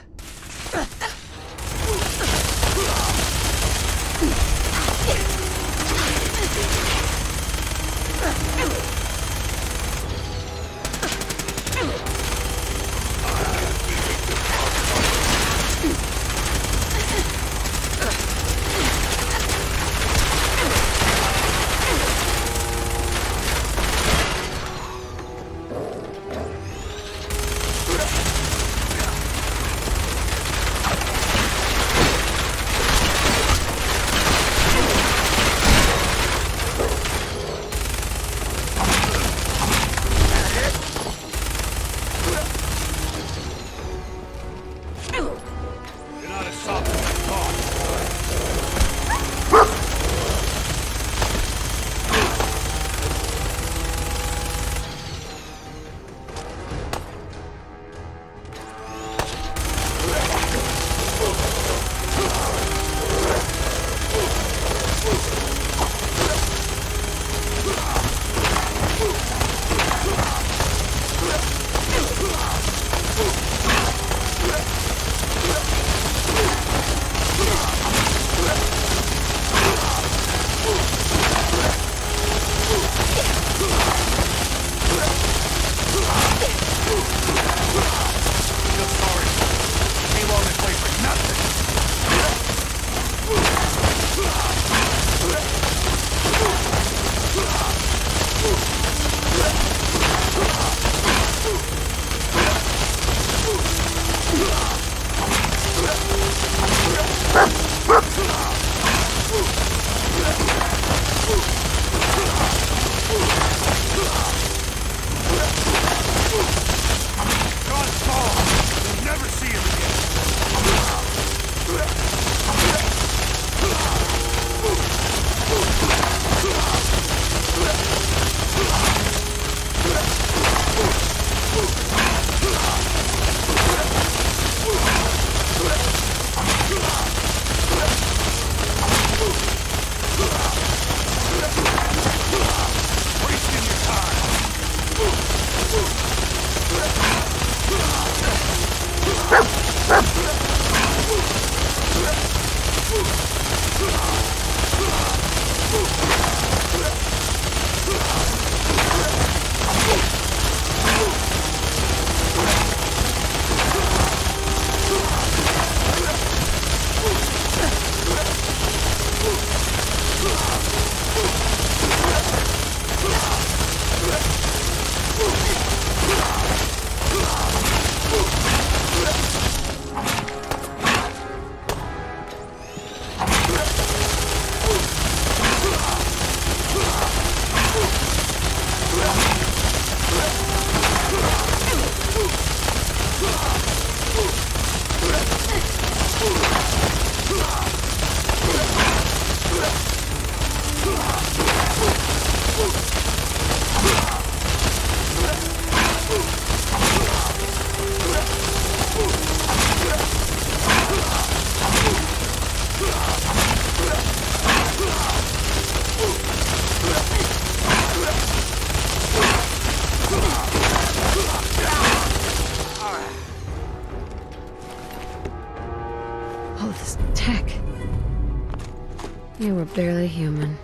They were barely human.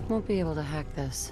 Won't be able to hack this.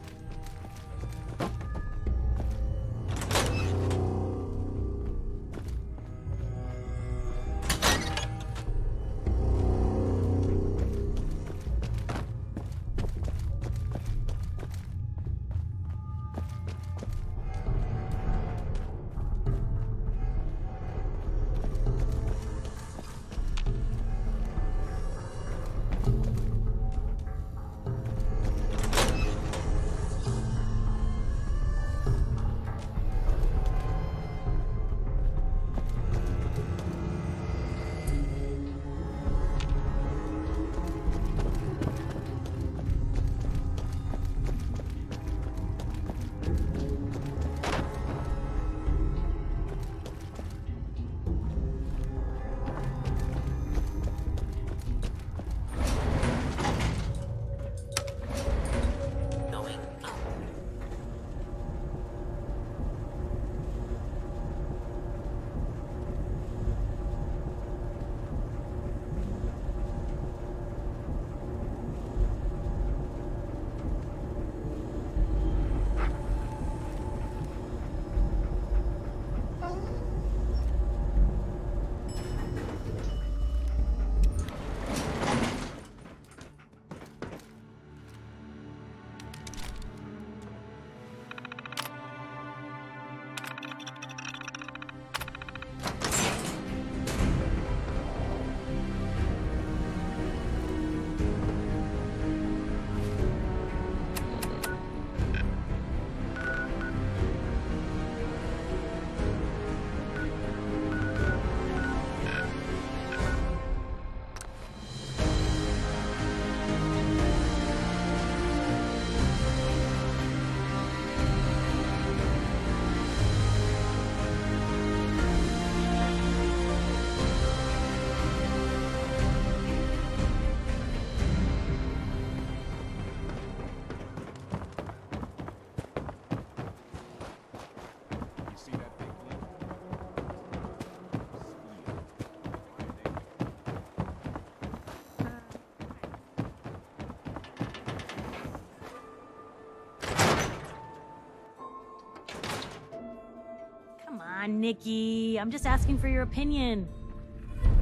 Come on, Nikki. I'm just asking for your opinion.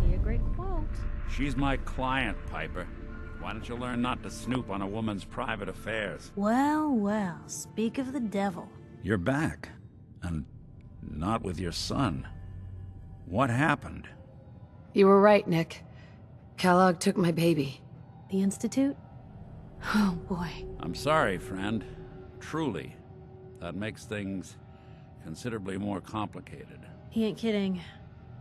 Be a great quote. She's my client, Piper. Why don't you learn not to snoop on a woman's private affairs? Well, well, speak of the devil. You're back. And not with your son. What happened? You were right, Nick. Kellogg took my baby. The Institute? Oh, boy. I'm sorry, friend. Truly. That makes things considerably more complicated. He ain't kidding.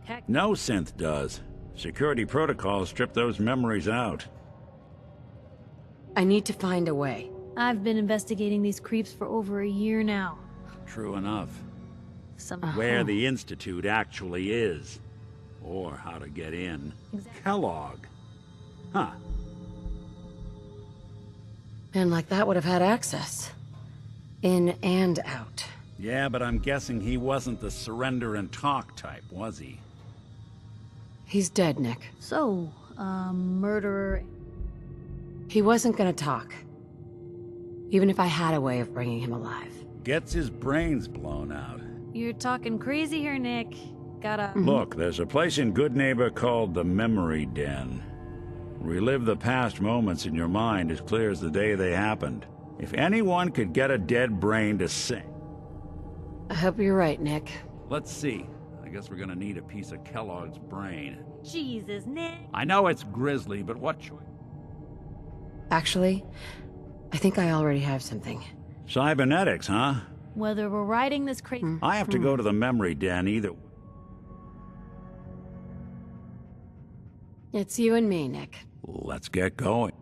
Heck. No synth does. Security protocols strip those memories out. I need to find a way. I've been investigating these creeps for over a year now. True enough. Somehow. Where the Institute actually is. Or how to get in. Exactly. Kellogg. Huh. Man like that would have had access. In and out. Yeah, but I'm guessing he wasn't the surrender and talk type, was he? He's dead, Nick. So, murderer... He wasn't gonna talk. Even if I had a way of bringing him alive. Gets his brains blown out. You're talking crazy here, Nick. Gotta... Look, there's a place in Goodneighbor called the Memory Den. Relive the past moments in your mind as clear as the day they happened. If anyone could get a dead brain to sing... I hope you're right, Nick. Let's see. I guess we're gonna need a piece of Kellogg's brain. Jesus, Nick. I know it's grisly, but what choice? Actually, I think I already have something. Cybernetics, huh? Whether we're riding this crazy... I have to go to the memory den either. It's you and me, Nick. Let's get going.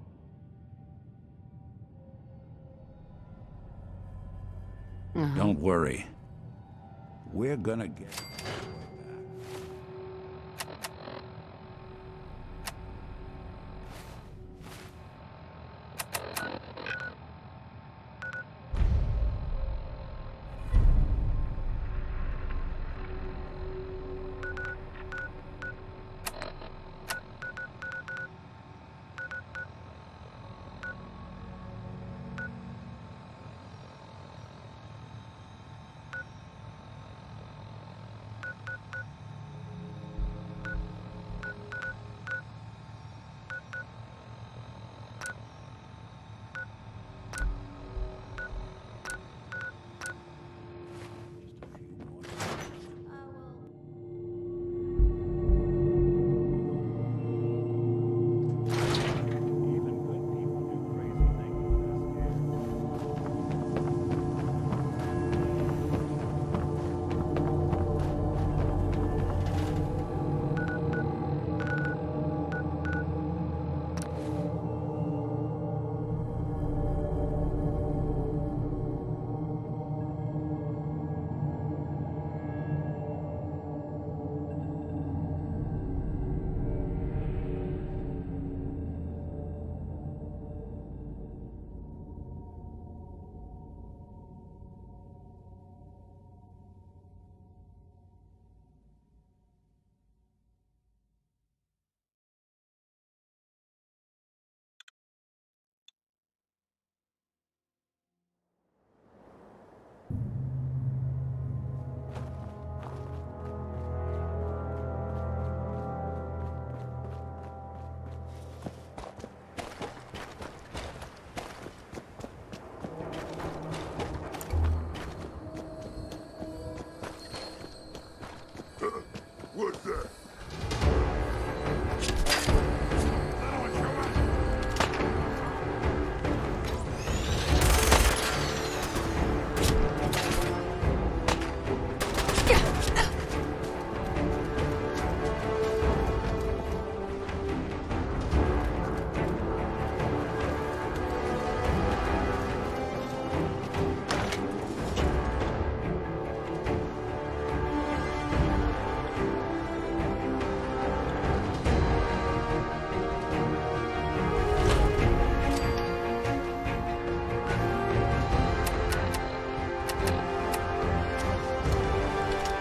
Don't worry. We're gonna get... What's that?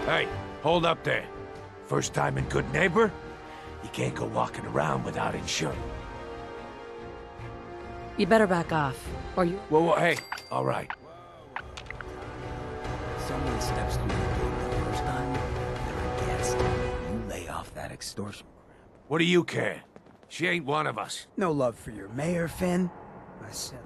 Hey, hold up there. First time in Good Neighbor? You can't go walking around without insurance. You better back off, or you... Whoa, hey, all right. Someone steps through the gate the first time, they're a guest. You lay off that extortion crap. What do you care? She ain't one of us. No love for your mayor, Finn? I said...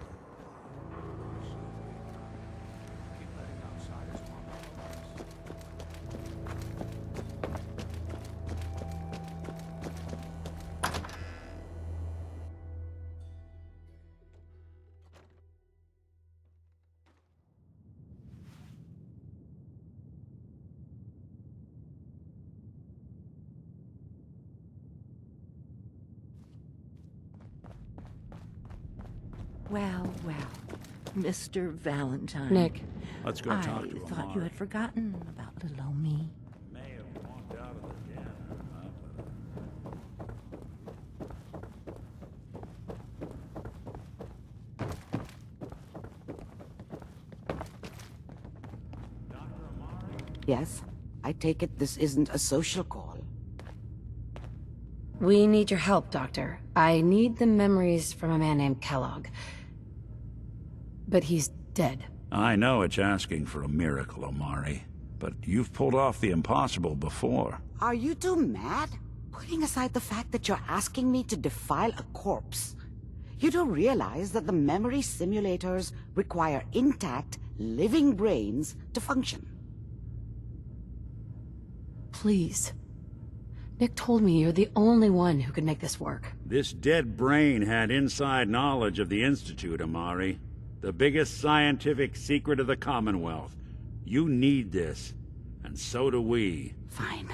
Well, well, Mr. Valentine. Nick. Let's go talk to him. I thought you had forgotten about little old me. May have walked out of the den, Yes, I take it this isn't a social call. We need your help, Doctor. I need the memories from a man named Kellogg. But he's dead. I know it's asking for a miracle, Omari, but you've pulled off the impossible before. Are you two mad? Putting aside the fact that you're asking me to defile a corpse, you do realize that the memory simulators require intact, living brains to function. Please. Nick told me you're the only one who could make this work. This dead brain had inside knowledge of the Institute, Amari. The biggest scientific secret of the Commonwealth. You need this, and so do we. Fine.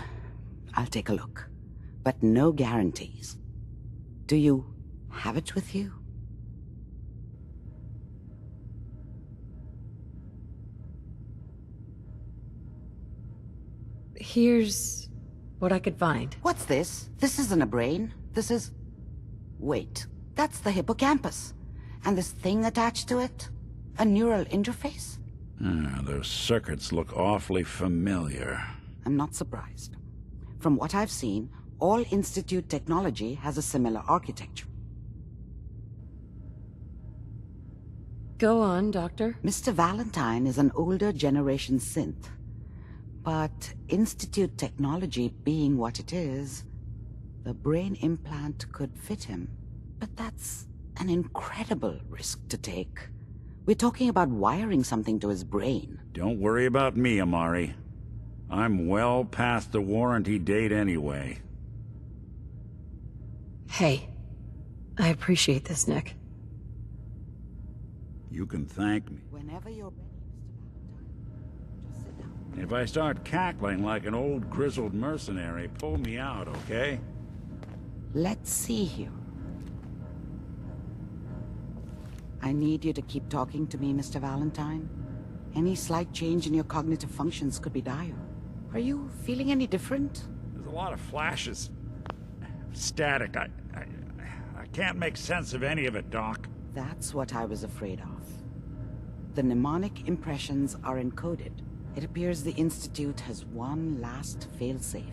I'll take a look. But no guarantees. Do you have it with you? Here's what I could find. What's this? This isn't a brain. This is... Wait, that's the hippocampus. And this thing attached to it? A neural interface? Those circuits look awfully familiar. I'm not surprised. From what I've seen, all Institute technology has a similar architecture. Go on, Doctor. Mr. Valentine is an older generation synth. But Institute technology being what it is, the brain implant could fit him. But that's an incredible risk to take. We're talking about wiring something to his brain. Don't worry about me, Amari. I'm well past the warranty date anyway. Hey, I appreciate this, Nick. You can thank me. Whenever you're ready, Mr. Valentine, just sit down. If I start cackling like an old grizzled mercenary, pull me out, okay? Let's see here. I need you to keep talking to me, Mr. Valentine. Any slight change in your cognitive functions could be dire. Are you feeling any different? There's a lot of flashes. Static. I can't make sense of any of it, Doc. That's what I was afraid of. The mnemonic impressions are encoded. It appears the Institute has one last failsafe.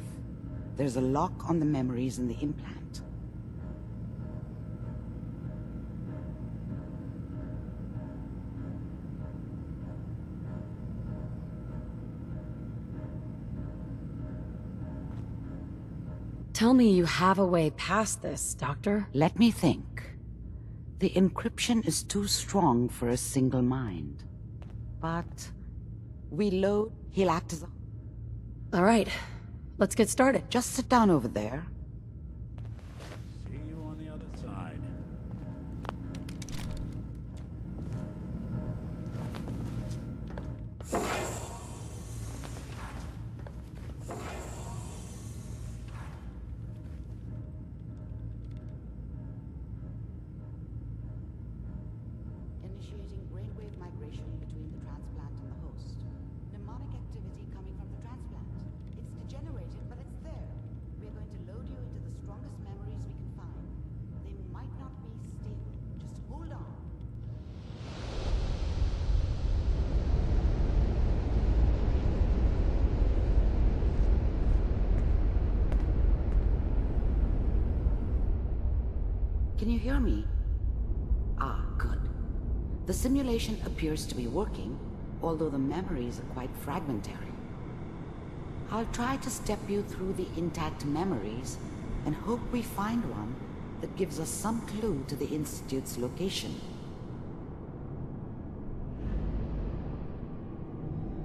There's a lock on the memories in the implant. Tell me you have a way past this, Doctor. Let me think. The encryption is too strong for a single mind. But we load, he'll act as a... All right, let's get started. Just sit down over there. See you on the other side. Initiating brainwave migration between the transplant and the host. Mnemonic activity coming from the transplant. It's degenerated, but it's there. We're going to load you into the strongest memories we can find. They might not be stable. Just hold on. Can you hear me? Ah, good. The simulation appears to be working, although the memories are quite fragmentary. I'll try to step you through the intact memories and hope we find one that gives us some clue to the Institute's location.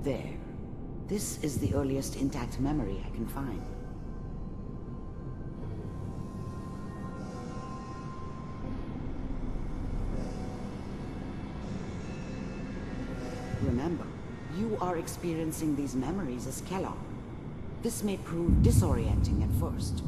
There. This is the earliest intact memory I can find. Remember, you are experiencing these memories as Kellogg. This may prove disorienting at first.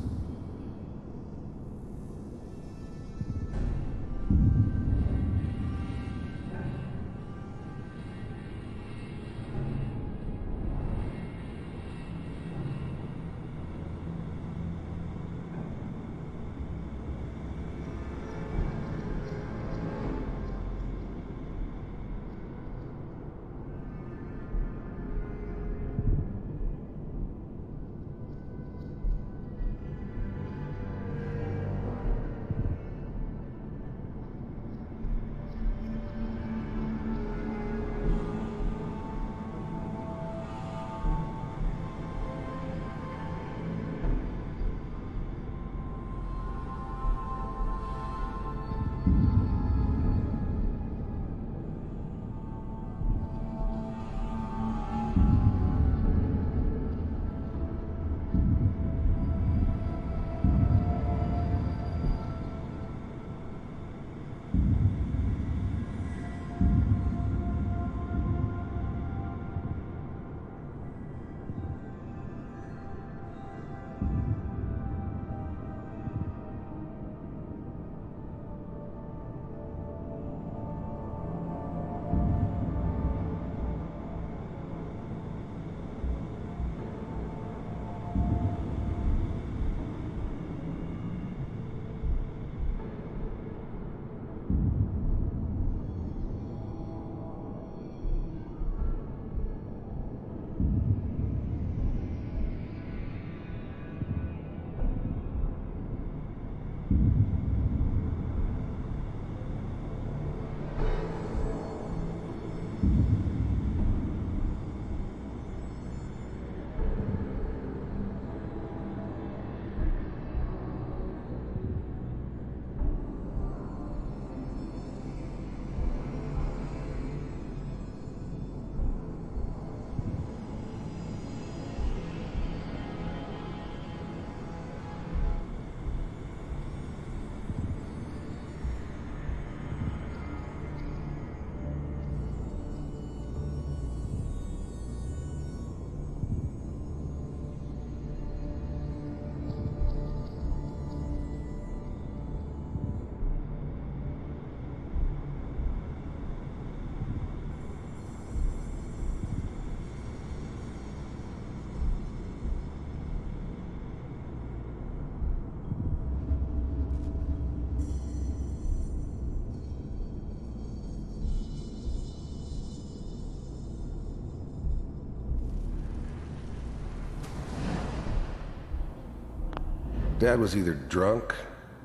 Dad was either drunk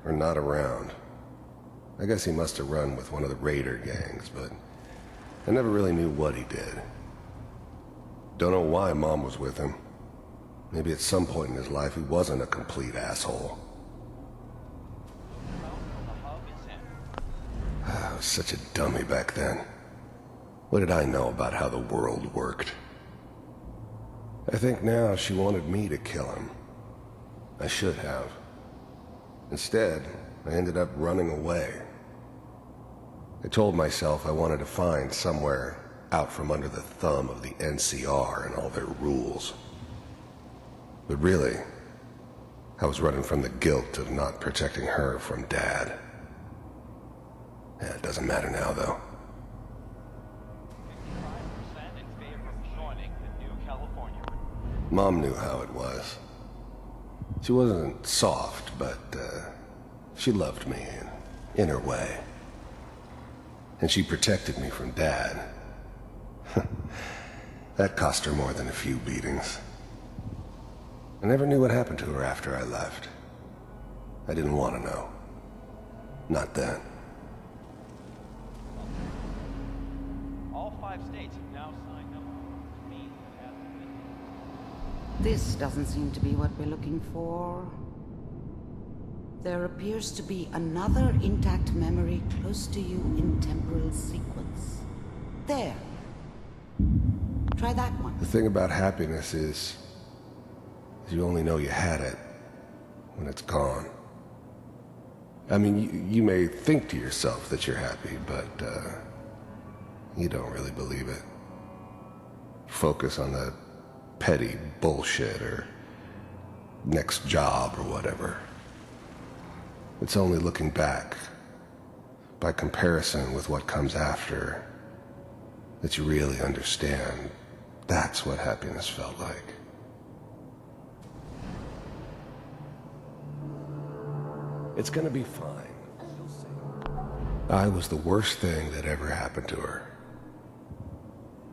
or not around. I guess he must have run with one of the raider gangs, but I never really knew what he did. Don't know why Mom was with him. Maybe at some point in his life he wasn't a complete asshole. I was such a dummy back then. What did I know about how the world worked? I think now she wanted me to kill him. I should have. Instead, I ended up running away. I told myself I wanted to find somewhere out from under the thumb of the NCR and all their rules. But really, I was running from the guilt of not protecting her from Dad. Yeah, it doesn't matter now, though. Mom knew how it was. She wasn't soft, but she loved me in her way. And she protected me from Dad. That cost her more than a few beatings. I never knew what happened to her after I left. I didn't want to know. Not then. All 5 states have now signed up to mean that has been. This doesn't seem to be what we're looking for. There appears to be another intact memory close to you in temporal sequence. There. Try that one. The thing about happiness is you only know you had it when it's gone. I mean, you may think to yourself that you're happy, but you don't really believe it. Focus on that petty bullshit or next job or whatever. It's only looking back, by comparison with what comes after, that you really understand that's what happiness felt like. It's gonna be fine. I was the worst thing that ever happened to her.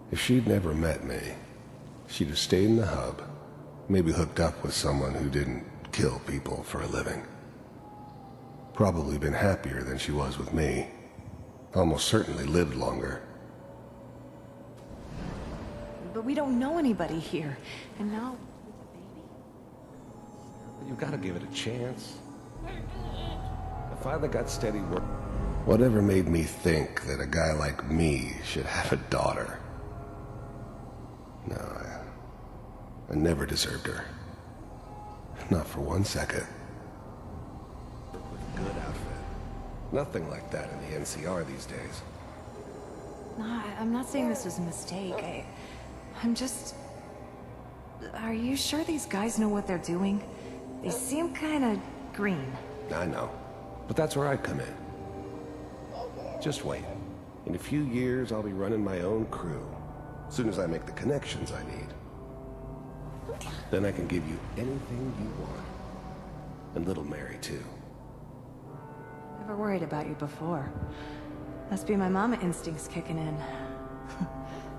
If she'd never met me, she'd have stayed in the hub, maybe hooked up with someone who didn't kill people for a living. Probably been happier than she was with me. Almost certainly lived longer. But we don't know anybody here, and now... You gotta give it a chance. I finally got steady work. Whatever made me think that a guy like me should have a daughter? No, I never deserved her. Not for 1 second. With a good outfit. Nothing like that in the NCR these days. No, I'm not saying this was a mistake. I'm just... Are you sure these guys know what they're doing? They seem kinda green. I know. But that's where I come in. Just wait. In a few years, I'll be running my own crew. As soon as I make the connections I need. Then I can give you anything you want. And little Mary, too. Never worried about you before. Must be my mama instincts kicking in.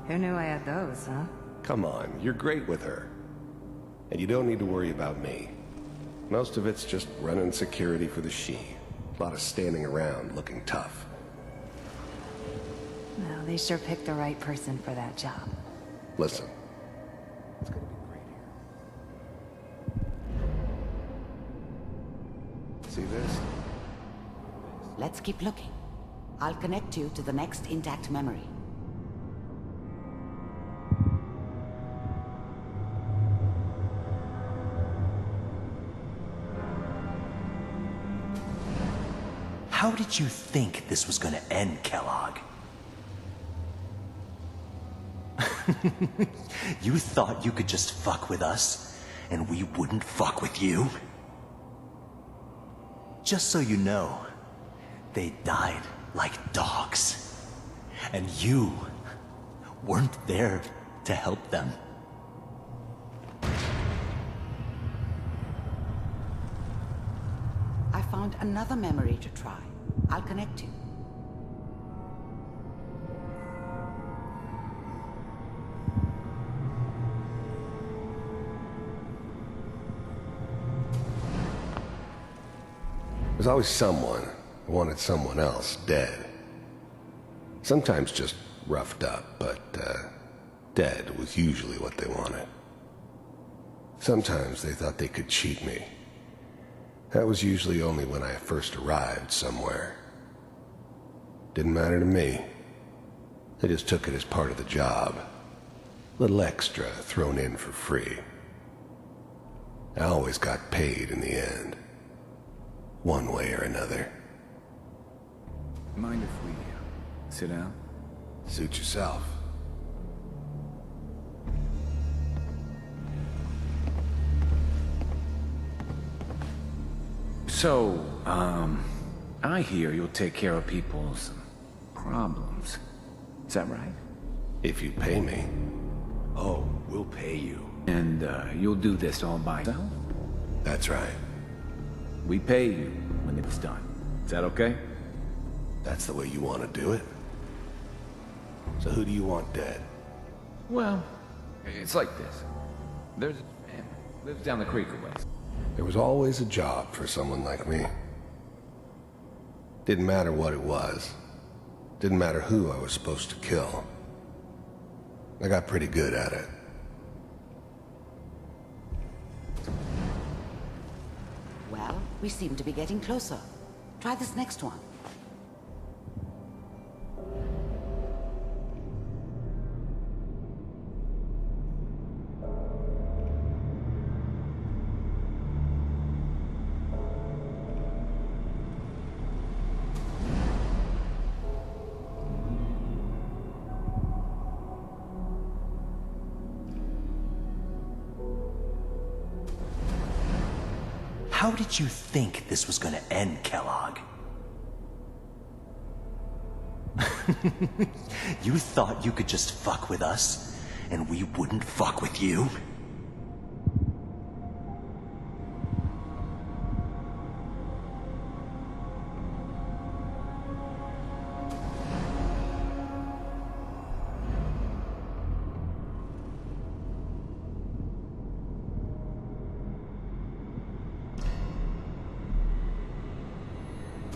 Who knew I had those, huh? Come on, you're great with her. And you don't need to worry about me. Most of it's just running security for the she. A lot of standing around looking tough. No, they sure picked the right person for that job. Listen, it's gonna be great here. See this? Let's keep looking. I'll connect you to the next intact memory. How did you think this was gonna end, Kellogg? You thought you could just fuck with us, and we wouldn't fuck with you? Just so you know, they died like dogs. And you weren't there to help them. I found another memory to try. I'll connect you. was always someone who wanted someone else dead. Sometimes just roughed up, but dead was usually what they wanted. Sometimes they thought they could cheat me. That was usually only when I first arrived somewhere. Didn't matter to me. I just took it as part of the job. A little extra thrown in for free. I always got paid in the end. One way or another. Mind if we sit down? Suit yourself. So, I hear you'll take care of people's problems. Is that right? If you pay me. Oh, we'll pay you. And, you'll do this all by yourself? That's right. We pay you when it's done. Is that okay? That's the way you want to do it? So who do you want dead? Well, it's like this. There's a man lives down the creek a ways. There was always a job for someone like me. Didn't matter what it was. Didn't matter who I was supposed to kill. I got pretty good at it. Well, we seem to be getting closer. Try this next one. How did you think this was gonna end, Kellogg? You thought you could just fuck with us, and we wouldn't fuck with you?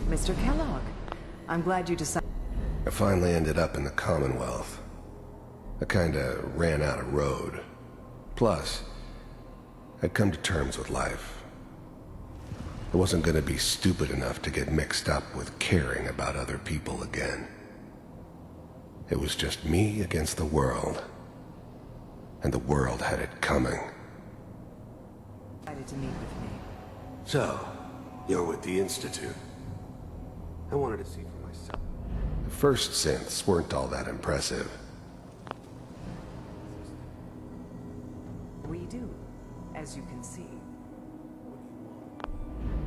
Mr. Kellogg, I'm glad you decided. I finally ended up in the Commonwealth. I kinda ran out of road. Plus, I'd come to terms with life. I wasn't gonna be stupid enough to get mixed up with caring about other people again. It was just me against the world. And the world had it coming. To meet with me. So, you're with the Institute. I wanted to see for myself. The first synths weren't all that impressive. We do, as you can see.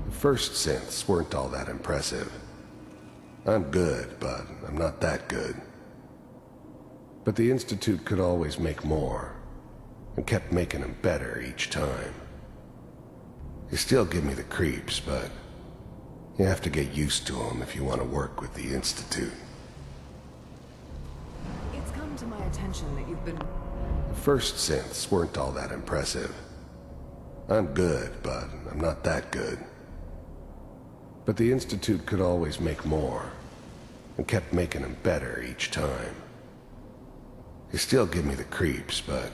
The first synths weren't all that impressive. I'm good, but I'm not that good. But the Institute could always make more, and kept making them better each time. They still give me the creeps, but you have to get used to them if you want to work with the Institute. It's come to my attention that you've been... The first synths weren't all that impressive. I'm good, but I'm not that good. But the Institute could always make more, and kept making them better each time. They still give me the creeps, but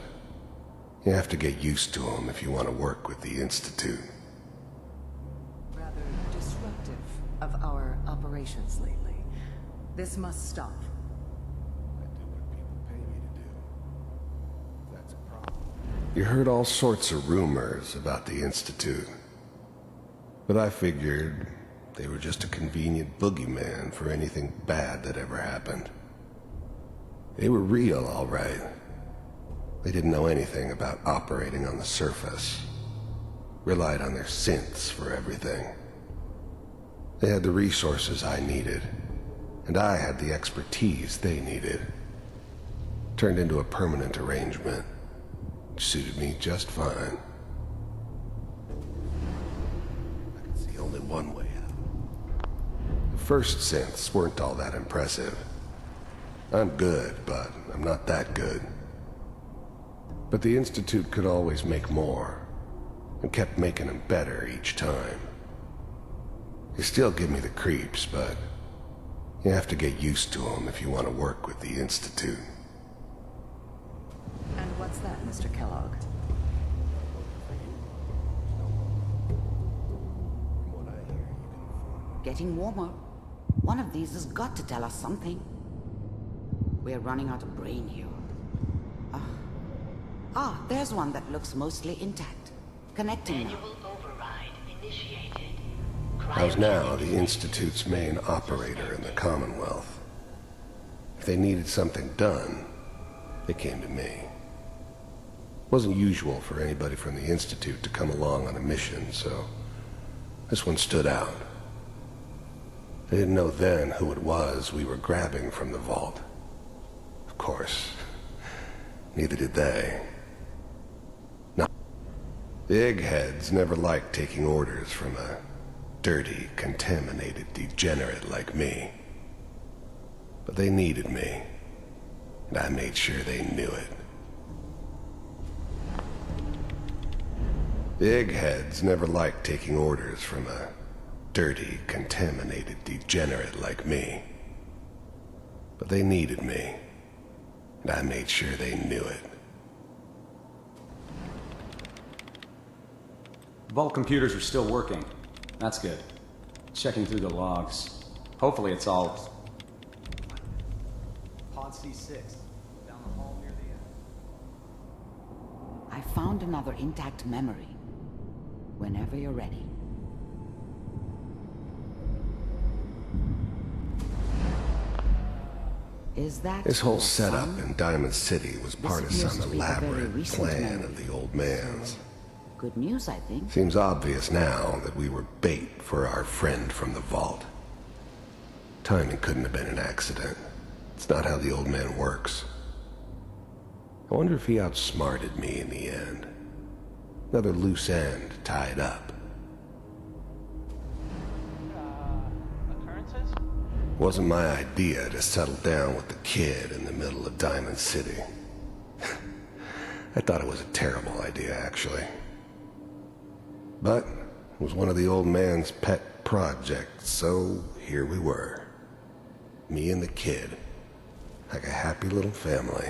you have to get used to them if you want to work with the Institute. rather disruptive of our operations lately. This must stop. You heard all sorts of rumors about the Institute. But I figured they were just a convenient boogeyman for anything bad that ever happened. They were real, all right. They didn't know anything about operating on the surface. Relied on their synths for everything. They had the resources I needed, and I had the expertise they needed. Turned into a permanent arrangement, which suited me just fine. I could see only one way out. The first synths weren't all that impressive. I'm good, but I'm not that good. But the Institute could always make more, and kept making them better each time. You still give me the creeps, but you have to get used to them if you want to work with the Institute. And what's that, Mr. Kellogg? Getting warmer. One of these has got to tell us something. We're running out of brain here. There's one that looks mostly intact. Connecting now. How's now the Institute's main operator in the Commonwealth? If they needed something done, they came to me. It wasn't usual for anybody from the Institute to come along on a mission, so this one stood out. They didn't know then who it was we were grabbing from the vault. Of course, neither did they. No. The eggheads never liked taking orders from a dirty, contaminated degenerate like me. But they needed me, and I made sure they knew it. The eggheads never liked taking orders from a dirty, contaminated degenerate like me. But they needed me, and I made sure they knew it. Vault computers are still working. That's good. Checking through the logs. Hopefully it's all... Pod C6, down the hall near the end. I found another intact memory. Whenever you're ready. Is that... This whole your setup son? in Diamond City was part of appears some to be a very elaborate recent plan memory. of the old man's. Good news, I think. Seems obvious now that we were bait for our friend from the vault. Timing couldn't have been an accident. It's not how the old man works. I wonder if he outsmarted me in the end. Another loose end tied up. Occurrences? Wasn't my idea to settle down with the kid in the middle of Diamond City. I thought it was a terrible idea, actually. But it was one of the old man's pet projects, so here we were. Me and the kid, like a happy little family.